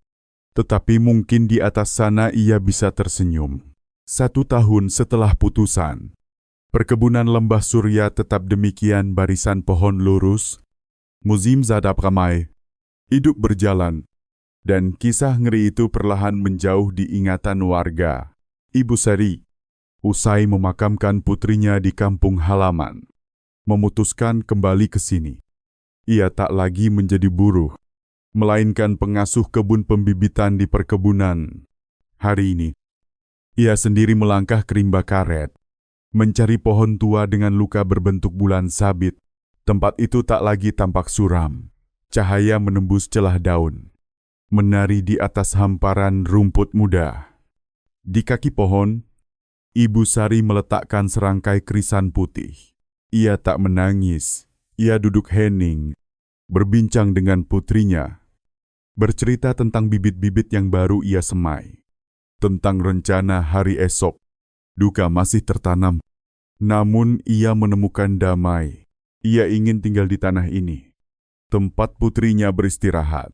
tetapi mungkin di atas sana ia bisa tersenyum. 1 tahun setelah putusan, perkebunan Lembah Surya tetap demikian, barisan pohon lurus, musim zadap ramai, hidup berjalan, dan kisah ngeri itu perlahan menjauh di ingatan warga. Ibu Sari, usai memakamkan putrinya di kampung halaman, memutuskan kembali ke sini. Ia tak lagi menjadi buruh, melainkan pengasuh kebun pembibitan di perkebunan. Hari ini, ia sendiri melangkah ke rimba karet, mencari pohon tua dengan luka berbentuk bulan sabit. Tempat itu tak lagi tampak suram. Cahaya menembus celah daun, menari di atas hamparan rumput muda. Di kaki pohon, Ibu Sari meletakkan serangkai krisan putih. Ia tak menangis, Ia duduk hening, berbincang dengan putrinya, bercerita tentang bibit-bibit yang baru ia semai, tentang rencana hari esok. Duka masih tertanam, namun ia menemukan damai. Ia ingin tinggal di tanah ini, tempat putrinya beristirahat,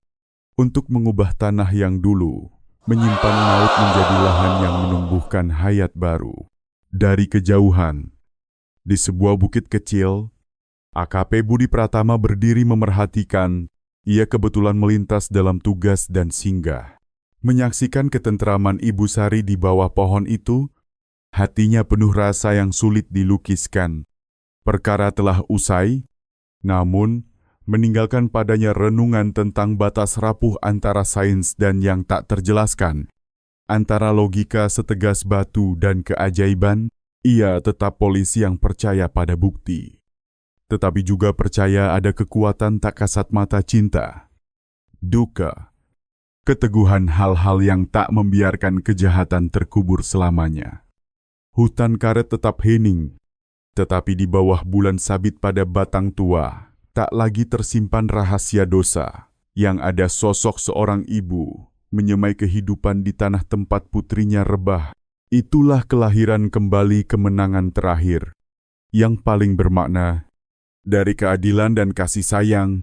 untuk mengubah tanah yang dulu menyimpan laut menjadi lahan yang menumbuhkan hayat baru. Dari kejauhan, di sebuah bukit kecil, AKP Budi Pratama berdiri memerhatikan. Ia kebetulan melintas dalam tugas dan singgah. Menyaksikan ketentraman Ibu Sari di bawah pohon itu, hatinya penuh rasa yang sulit dilukiskan. Perkara telah usai, namun meninggalkan padanya renungan tentang batas rapuh antara sains dan yang tak terjelaskan. Antara logika setegas batu dan keajaiban, ia tetap polisi yang percaya pada bukti. Tetapi juga percaya ada kekuatan tak kasat mata cinta, duka, keteguhan hal-hal yang tak membiarkan kejahatan terkubur selamanya. Hutan karet tetap hening, tetapi di bawah bulan sabit pada batang tua, tak lagi tersimpan rahasia dosa. Yang ada sosok seorang ibu menyemai kehidupan di tanah tempat putrinya rebah. Itulah kelahiran kembali kemenangan terakhir, yang paling bermakna. Dari keadilan dan kasih sayang,